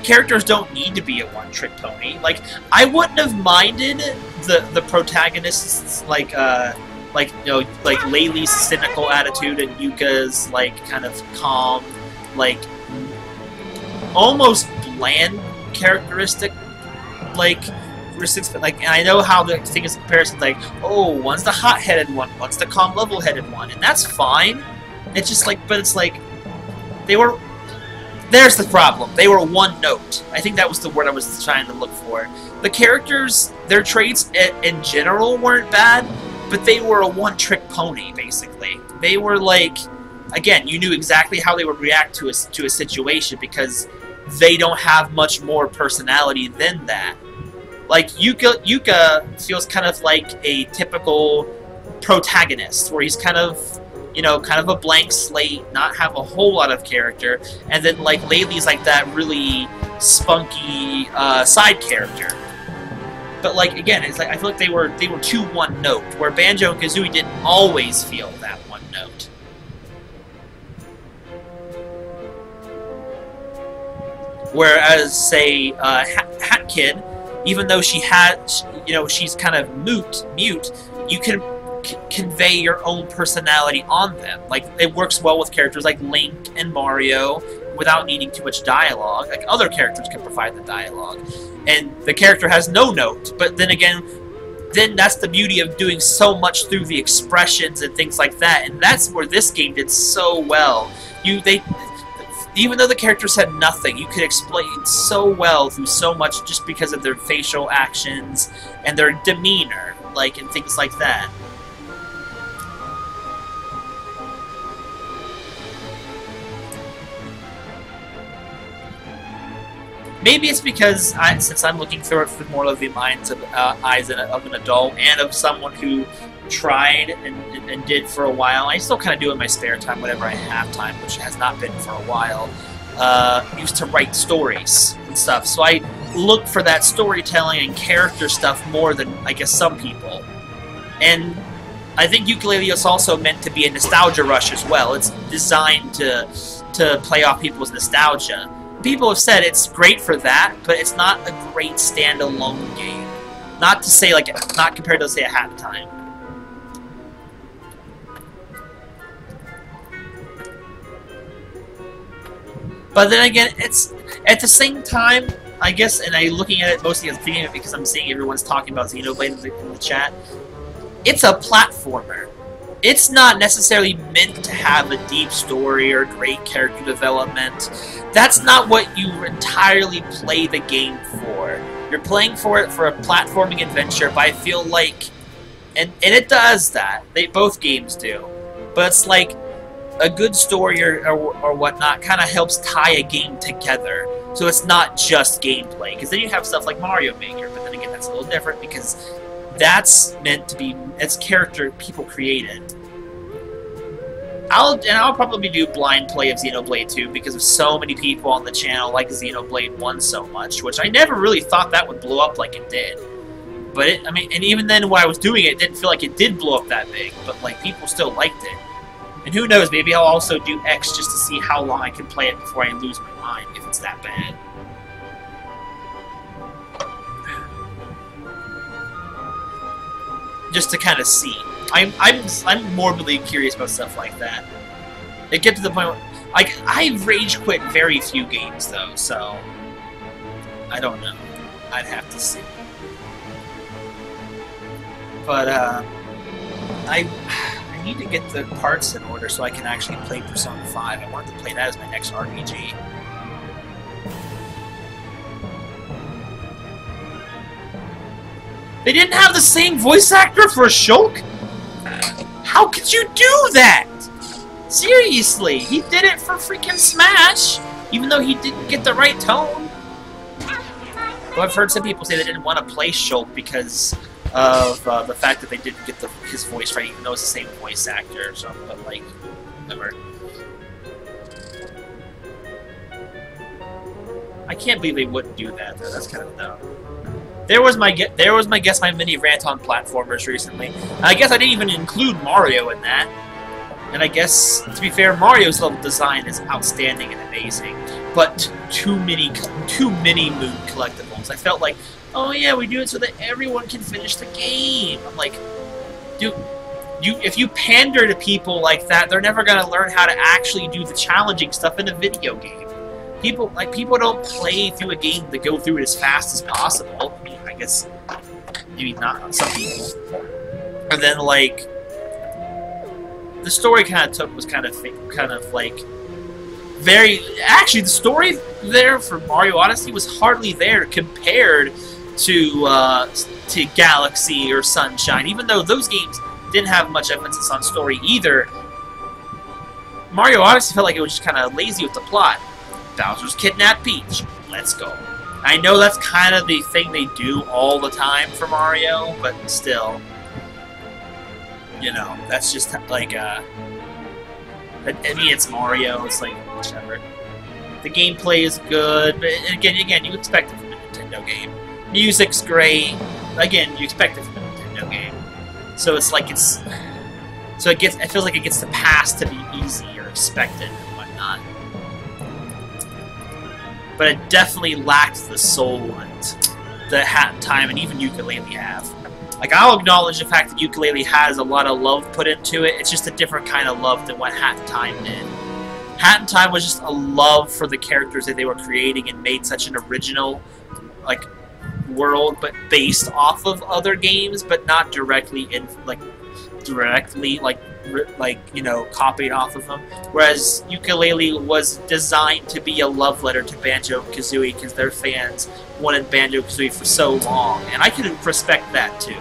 characters don't need to be a one-trick pony. Like, I wouldn't have minded the protagonists, like Laylee's cynical attitude and Yuka's, like, kind of calm, like, almost bland characteristic, and I know how the thing is comparison, like, oh, one's the hot-headed one, one's the calm, level-headed one, and that's fine. It's just like, but it's like, there's the problem. They were one note. I think that was the word I was trying to look for. The characters, their traits in general weren't bad, but they were a one-trick pony, basically. They were like, again, you knew exactly how they would react to a situation because they don't have much more personality than that. Like, Yuka feels kind of like a typical protagonist, where he's kind of, you know, kind of a blank slate, not have a whole lot of character, and then, like, Laylee's like that really spunky side character. But, like, again, it's like I feel like they were too one note, where Banjo and Kazooie didn't always feel that one note. Whereas, say, Hat Kid, even though she had, you know, she's kind of mute, you can convey your own personality on them. Like, it works well with characters like Link and Mario without needing too much dialogue. Like, other characters can provide the dialogue. And the character has no note, but then again, then that's the beauty of doing so much through the expressions and things like that, and that's where this game did so well. Even though the characters had nothing, you could explain so well through so much just because of their facial actions and their demeanor, like, and things like that. Maybe it's because, since I'm looking through it with more of the eyes of an adult and of someone who tried and did for a while. I still kind of do it in my spare time whenever I have time, which has not been for a while. Used to write stories and stuff, so I look for that storytelling and character stuff more than, I guess, some people. And I think Yooka-Laylee is also meant to be a nostalgia rush as well. It's designed to play off people's nostalgia. People have said it's great for that, but it's not a great standalone game. Not to say, like, not compared to, say, a Hat Time. But then again, it's at the same time, I guess, and I'm looking at it mostly as thinking of it because I'm seeing everyone's talking about Xenoblade in the chat. It's a platformer. It's not necessarily meant to have a deep story or great character development. That's not what you entirely play the game for. You're playing for it for a platforming adventure, but I feel like, and it does that. Both games do. But it's like a good story or whatnot kind of helps tie a game together. So it's not just gameplay. Because then you have stuff like Mario Maker, but then again, that's a little different because that's meant to be, it's character people created. I'll probably do blind play of Xenoblade 2 because of so many people on the channel like Xenoblade 1 so much, which I never really thought that would blow up like it did. But I mean, and even then when I was doing it, it didn't feel like it did blow up that big, but like people still liked it. And who knows, maybe I'll also do X just to see how long I can play it before I lose my mind, if it's that bad. Just to kind of see. I'm morbidly curious about stuff like that. It gets to the point where, like, I've rage quit very few games though, so I don't know. I'd have to see. But I need to get the parts in order so I can actually play Persona 5. I wanted to play that as my next RPG. They didn't have the same voice actor for Shulk? How could you do that? Seriously, he did it for freaking Smash, even though he didn't get the right tone. Well, I've heard some people say they didn't want to play Shulk because of the fact that they didn't get his voice right, even though it's the same voice actor or something, but like, whatever. I can't believe they wouldn't do that, though. That's kind of dumb. There was my guess, my mini rant on platformers recently. I guess I didn't even include Mario in that. And I guess, to be fair, Mario's level design is outstanding and amazing, but too many mood collectibles. I felt like, oh yeah, we do it so that everyone can finish the game. I'm like, dude, if you pander to people like that, they're never gonna learn how to actually do the challenging stuff in a video game. People don't play through a game to go through it as fast as possible. I mean, I guess maybe not some people. And then like the story was kind of like very. Actually, the story there for Mario Odyssey was hardly there compared to Galaxy or Sunshine. Even though those games didn't have much emphasis on story either, Mario Odyssey felt like it was just kind of lazy with the plot. Bowser's kidnapped Peach. Let's go. I know that's kind of the thing they do all the time for Mario, but still, you know, that's just like I mean, it's Mario. It's like whichever. The gameplay is good, but again, you expect it from a Nintendo game. Music's great. Again, you expect it from a Nintendo game. So it's like so it feels like it gets the pass to be easy or expected and whatnot. But it definitely lacks the soul that Hat in Time and even Yooka-Laylee have. Like, I'll acknowledge the fact that Yooka-Laylee has a lot of love put into it. It's just a different kind of love than what Hat in Time did. Hat in Time was just a love for the characters that they were creating and made such an original, like, world, but based off of other games, but not directly you know, copied off of them. Whereas Yooka-Laylee was designed to be a love letter to Banjo-Kazooie because their fans wanted Banjo-Kazooie for so long, and I can respect that too.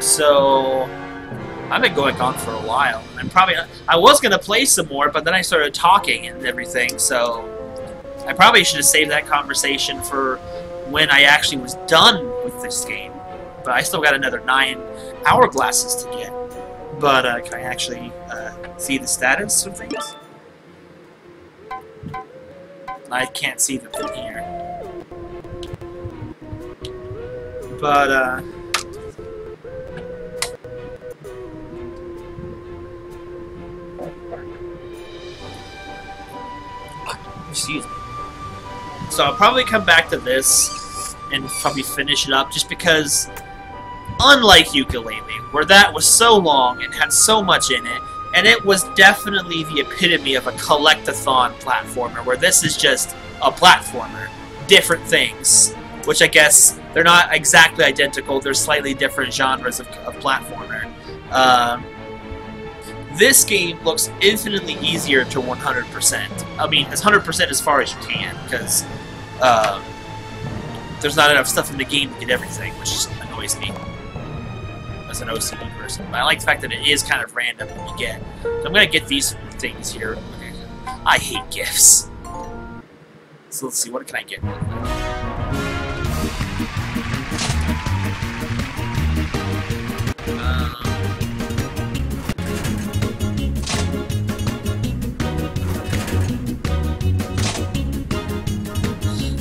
So I've been going on for a while. I was gonna play some more, but then I started talking and everything, so I probably should have saved that conversation for when I actually was done with this game. But I still got another 9 hourglasses to get. But can I actually see the status of things? I can't see them from here. But excuse me. So I'll probably come back to this and probably finish it up, just because, unlike Yooka-Laylee, where that was so long and had so much in it, and it was definitely the epitome of a collect-a-thon platformer, where this is just a platformer. Different things, which I guess they're not exactly identical, they're slightly different genres of platformer. This game looks infinitely easier to 100%. I mean, it's 100% as far as you can, because there's not enough stuff in the game to get everything, which just annoys me as an OCD person. But I like the fact that it is kind of random what you get. So I'm going to get these things here. I hate gifts. So let's see, what can I get?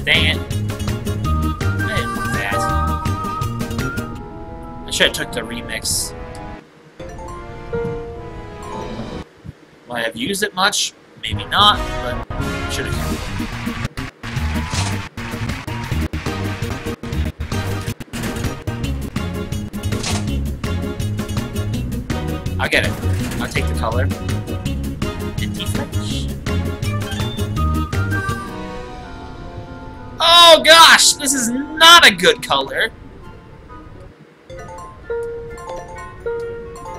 Dang it. I should have took the remix. Will I have used it much? Maybe not, but I should have. I'll get it. I'll take the color. Oh gosh! This is not a good color!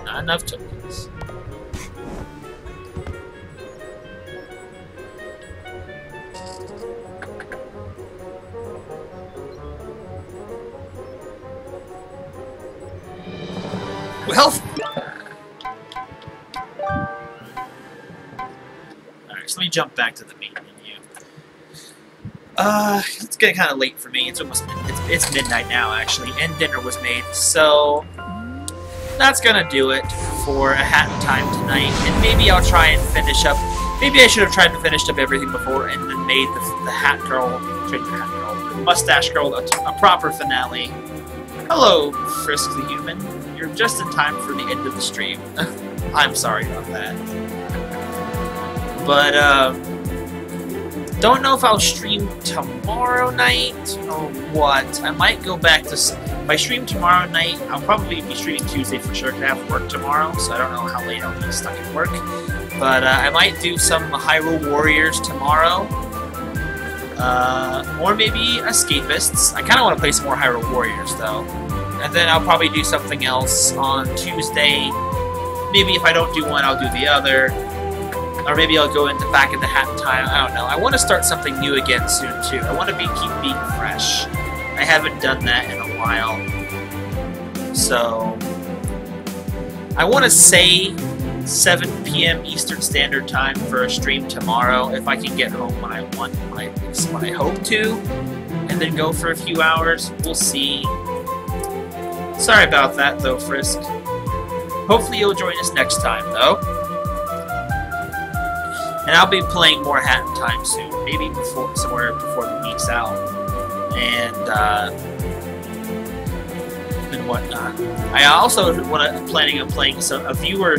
Not enough tokens. Well... Alright, so let me jump back to the main menu. It's getting kind of late for me. It's almost it's midnight now, actually, and dinner was made, so... That's gonna do it for a Hat in Time tonight, and maybe I'll try and finish up. Maybe I should have tried to finish up everything before and then made the Hat Girl, the Mustache Girl, a proper finale. Hello, Frisk the Human. You're just in time for the end of the stream. I'm sorry about that. But, don't know if I'll stream tomorrow night or what. I might go back to... If I stream tomorrow night, I'll probably be streaming Tuesday for sure, because I have work tomorrow, so I don't know how late I'll be stuck at work. But I might do some Hyrule Warriors tomorrow. Or maybe Escapists. I kind of want to play some more Hyrule Warriors, though. And then I'll probably do something else on Tuesday. Maybe if I don't do one, I'll do the other. Or maybe I'll go back into Hat in Time. I don't know. I want to start something new again soon, too. I want to keep being fresh. I haven't done that in a while. So, I want to say 7 p.m. Eastern Standard Time for a stream tomorrow if I can get home when I want, when I hope to, and then go for a few hours. We'll see. Sorry about that, though, Frisk. Hopefully you'll join us next time, though. And I'll be playing more Hat in Time soon, maybe somewhere before the week's out, and whatnot. I also planning on playing a viewer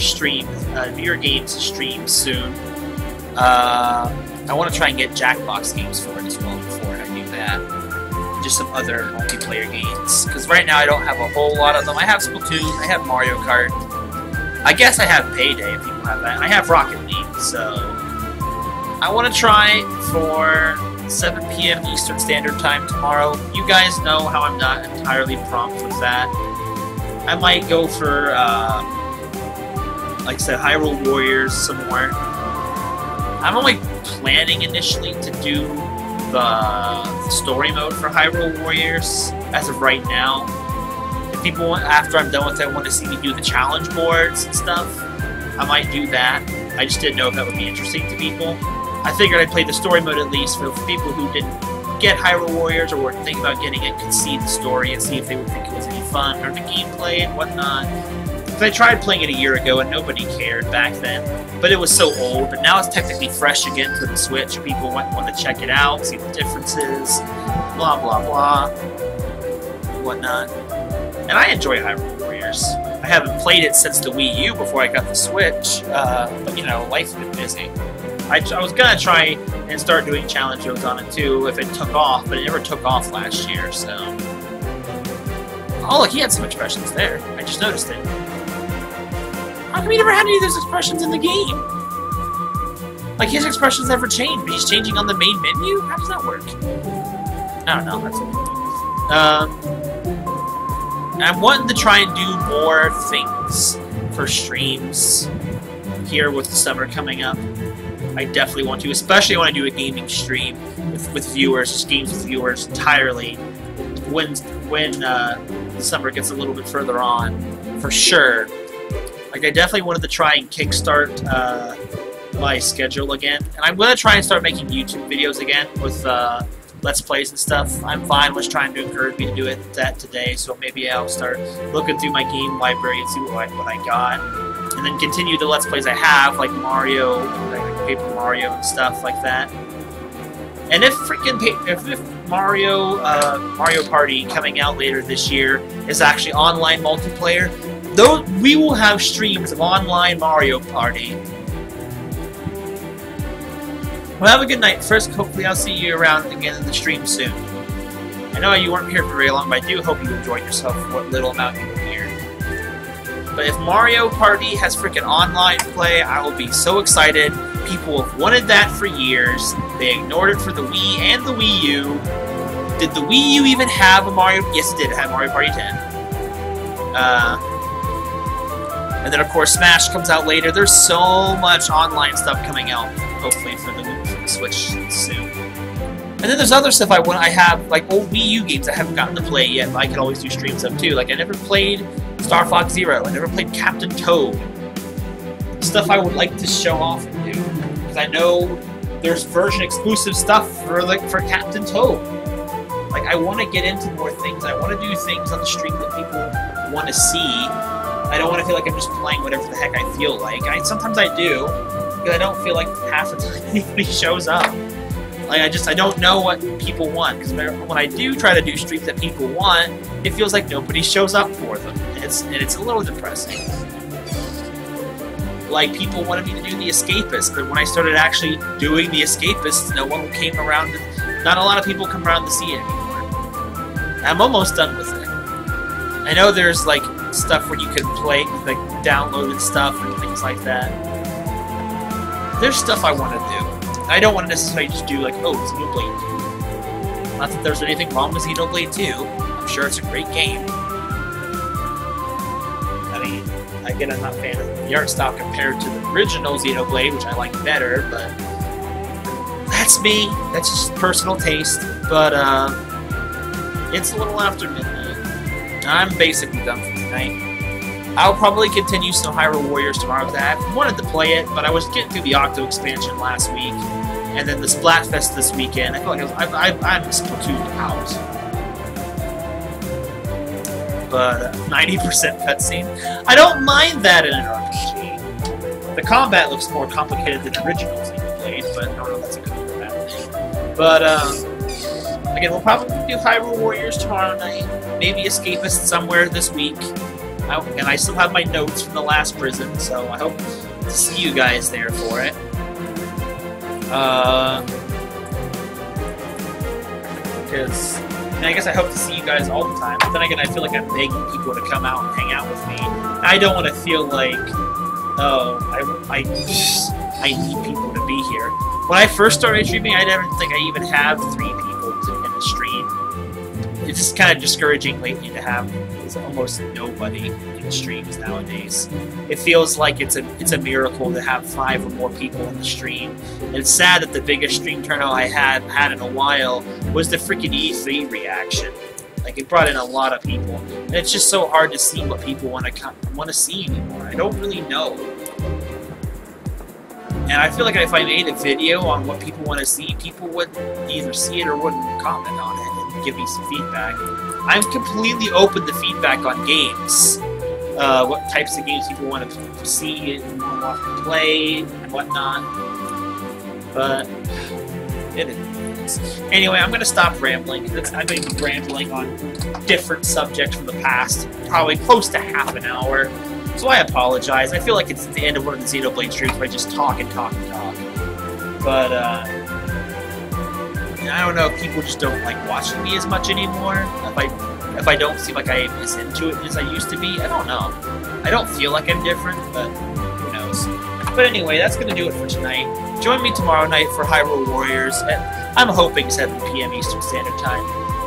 games stream soon. I want to try and get Jackbox games for it as well before I do that. Just some other multiplayer games, because right now I don't have a whole lot of them. I have Splatoon, I have Mario Kart. I guess I have Payday if people have that. I have Rocket League, so I want to try for 7 p.m. Eastern Standard Time tomorrow. You guys know how I'm not entirely prompt with that. I might go for, like I said, Hyrule Warriors somewhere. I'm only planning initially to do the story mode for Hyrule Warriors as of right now. If people want, after I'm done with it, want to see me do the challenge boards and stuff, I might do that. I just didn't know if that would be interesting to people. I figured I'd play the story mode at least for people who didn't get Hyrule Warriors or were thinking about getting it, could see the story and see if they would think it was any fun, or the gameplay and whatnot. Because I tried playing it a year ago and nobody cared back then, but it was so old, but now it's technically fresh again for the Switch. People want to check it out, see the differences, blah blah blah, whatnot. And I enjoy Hyrule Warriors. I haven't played it since the Wii U before I got the Switch, but you know, life's been busy. I was gonna try and start doing challenge shows on it too if it took off, but it never took off last year, so... Oh look, he had some expressions there. I just noticed it. How come he never had any of those expressions in the game? Like, his expressions never change, but he's changing on the main menu? How does that work? I don't know, that's I'm wanting to try and do more things for streams here with the summer coming up. I definitely want to, especially when I do a gaming stream with viewers, just games with viewers entirely, when the summer gets a little bit further on, for sure. Like, I definitely wanted to try and kickstart my schedule again, and I'm going to try and start making YouTube videos again with Let's Plays and stuff. I'm fine with trying to encourage me to do that today, so maybe I'll start looking through my game library and see what I got. And then continue the Let's Plays I have, like Mario, like Paper Mario and stuff like that. And if Mario Party coming out later this year is actually online multiplayer, though we will have streams of online Mario Party. Well, have a good night. First, hopefully I'll see you around again in the stream soon. I know you weren't here for very long, but I do hope you enjoyed yourself for what little amount you were here. But if Mario Party has freaking online play, I will be so excited. People have wanted that for years. They ignored it for the Wii and the Wii U. Did the Wii U even have a Mario? Yes, it did. It had Mario Party 10. And then, of course, Smash comes out later. There's so much online stuff coming out, hopefully, for the Switch soon. And then there's other stuff I have, like old Wii U games I haven't gotten to play yet, but I can always do streams of too. Like, I never played Star Fox Zero. I never played Captain Toad. Stuff I would like to show off and do. Because I know there's version exclusive stuff for Captain Toad. Like, I want to get into more things. I want to do things on the stream that people want to see. I don't want to feel like I'm just playing whatever the heck I feel like. Sometimes I do, because I don't feel like half the time anybody shows up. Like, I don't know what people want, because when I do try to do streams that people want, it feels like nobody shows up for them. And it's a little depressing. Like, people wanted me to do The Escapist, but when I started actually doing The Escapist, no one came around. Not a lot of people come around to see it anymore. I'm almost done with it. I know there's, like, stuff where you can play, like, downloaded stuff and things like that. There's stuff I want to do. I don't want to necessarily just do, like, oh, Xenoblade 2. Not that there's anything wrong with Xenoblade 2. I'm sure it's a great game. I mean, again, I'm not a fan of the art style compared to the original Xenoblade, which I like better, but that's me. That's just personal taste. But, it's a little after midnight. I'm basically done for tonight. I'll probably continue some Hyrule Warriors tomorrow because I wanted to play it, but I was getting through the Octo expansion last week, and then the Splatfest this weekend. I feel like I'm Splatoon out. But 90% cutscene. I don't mind that in an RPG. The combat looks more complicated than originals that you played, but I don't know if that's a good or bad thing. But again, we'll probably do Hyrule Warriors tomorrow night. Maybe Escapist somewhere this week. And I still have my notes from the last prison, so I hope to see you guys there for it. Because I guess I hope to see you guys all the time. But then again, I feel like I'm begging people to come out and hang out with me. I don't want to feel like, oh, I need people to be here. When I first started streaming, I didn't think I even have 3 people in the stream. It's just kind of discouraging lately to have almost nobody in streams nowadays. It feels like it's a miracle to have 5 or more people in the stream. And it's sad that the biggest stream turnout I had in a while was the freaking E3 reaction. Like, it brought in a lot of people. And it's just so hard to see what people want to see anymore. I don't really know. And I feel like if I made a video on what people want to see, people would either see it or wouldn't comment on it and give me some feedback. I'm completely open to feedback on games. What types of games people want to see and want to play and whatnot. But it is. Anyway, I'm going to stop rambling. I've been rambling on different subjects from the past, probably close to half an hour. So I apologize. I feel like it's the end of one of the Xenoblade streams where I just talk and talk and talk. But, I don't know if people just don't like watching me as much anymore. If I don't seem like I am as into it as I used to be. I don't know. I don't feel like I'm different, but who knows. But anyway, that's going to do it for tonight. Join me tomorrow night for Hyrule Warriors at, I'm hoping, 7 p.m. Eastern Standard Time.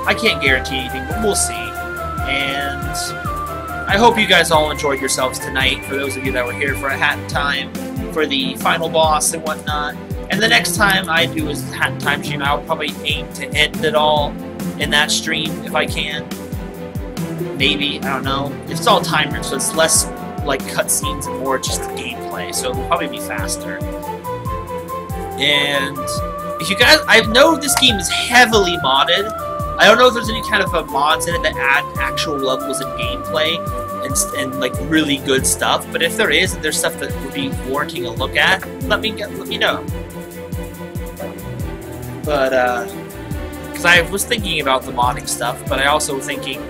I can't guarantee anything, but we'll see. And I hope you guys all enjoyed yourselves tonight, for those of you that were here for a Hat in Time, for the final boss and whatnot. And the next time I do a Hat in Time stream, I'll probably aim to end it all in that stream, if I can. Maybe, I don't know. It's all timed, so it's less like cutscenes and more just gameplay, so it'll probably be faster. And if you guys, I know this game is heavily modded. I don't know if there's any kind of mods in it that add actual levels in gameplay and like really good stuff. But if there is, and there's stuff that would be warranting a look at, let me know. But because I was thinking about the modding stuff, but I also was thinking,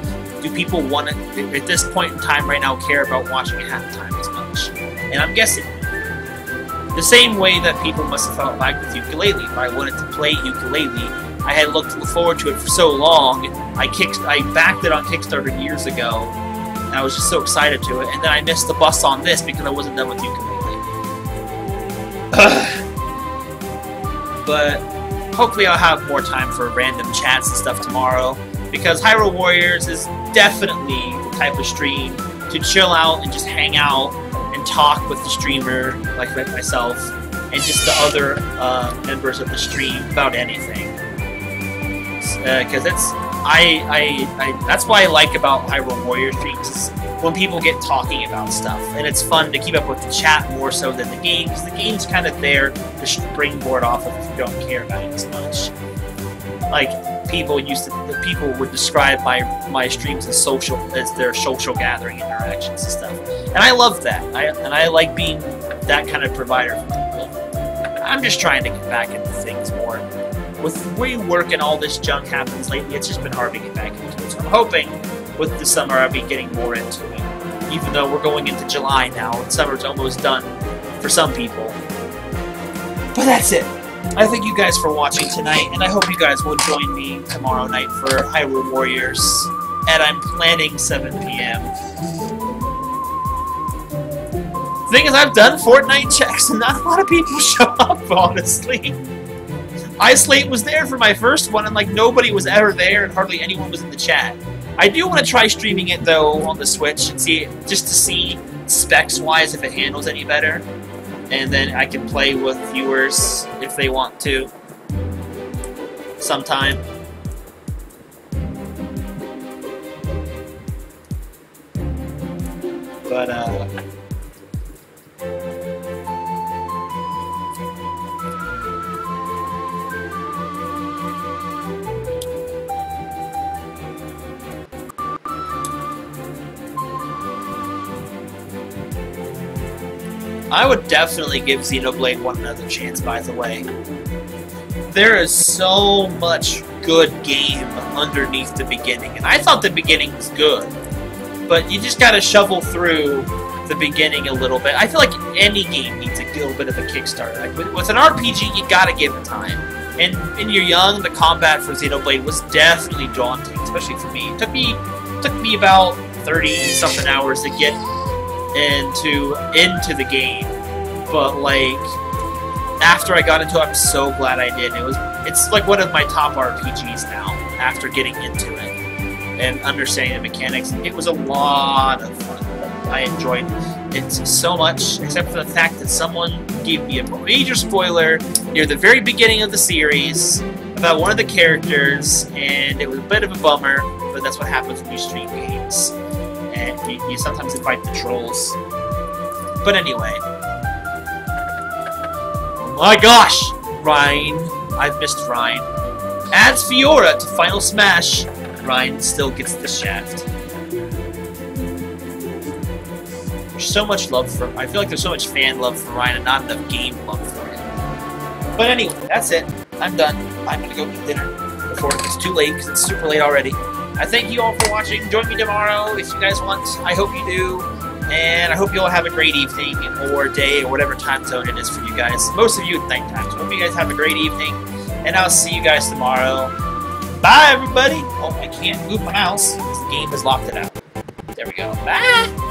do people want to, at this point in time right now, care about watching a Hat in Time as much? And I'm guessing the same way that people must have felt like with ukulele. If I wanted to play ukulele, I had looked forward to it for so long. I backed it on Kickstarter years ago, and I was just so excited to it. And then I missed the bus on this because I wasn't done with ukulele. But hopefully I'll have more time for random chats and stuff tomorrow, because Hyrule Warriors is definitely the type of stream to chill out and just hang out and talk with the streamer, like myself, and just the other members of the stream about anything. Because that's what I like about Hyrule Warriors streams, is when people get talking about stuff, and it's fun to keep up with the chat more so than the game, because the game's kind of there to springboard off of if you don't care about it as much. Like people would describe my streams as their social gathering interactions and stuff, and I love that. I like being that kind of provider for people. I'm just trying to get back into things more. With rework and all this junk happens lately, it's just been hard to get back into it. So I'm hoping with the summer I'll be getting more into it. Even though we're going into July now, and summer's almost done for some people. But that's it. I thank you guys for watching tonight, and I hope you guys will join me tomorrow night for Hyrule Warriors. And I'm planning 7 p.m. The thing is, I've done Fortnite checks, and not a lot of people show up, honestly. Isolate was there for my first one, and like nobody was ever there, and hardly anyone was in the chat. I do want to try streaming it though on the Switch and see, just to see specs-wise if it handles any better, and then I can play with viewers if they want to sometime. But, I would definitely give Xenoblade 1 another chance, by the way. There is so much good game underneath the beginning, and I thought the beginning was good, but you just gotta shovel through the beginning a little bit. I feel like any game needs a little bit of a kickstart. Like with an RPG, you gotta give it time. And when you're young, the combat for Xenoblade was definitely daunting, especially for me. It took me about 30-something hours to get into the game, but like after I got into it, I'm so glad I did. It's like one of my top RPGs now after getting into it and understanding the mechanics. It was a lot of fun. I enjoyed it so much, except for the fact that someone gave me a major spoiler near the very beginning of the series about one of the characters, and it was a bit of a bummer, but that's what happens when you stream games. And you sometimes invite the trolls. But anyway. Oh my gosh! Ryan. I've missed Ryan. Adds Fiora to Final Smash. Ryan still gets the shaft. There's so much love for him. I feel like there's so much fan love for Ryan and not enough game love for him. But anyway, that's it. I'm done. I'm gonna go eat dinner before it's too late, because it's super late already. I thank you all for watching. Join me tomorrow if you guys want. I hope you do. And I hope you all have a great evening or day or whatever time zone it is for you guys. Most of you at nighttime. So I hope you guys have a great evening. And I'll see you guys tomorrow. Bye, everybody. Oh, I can't move my mouse because the game has locked it out. There we go. Bye.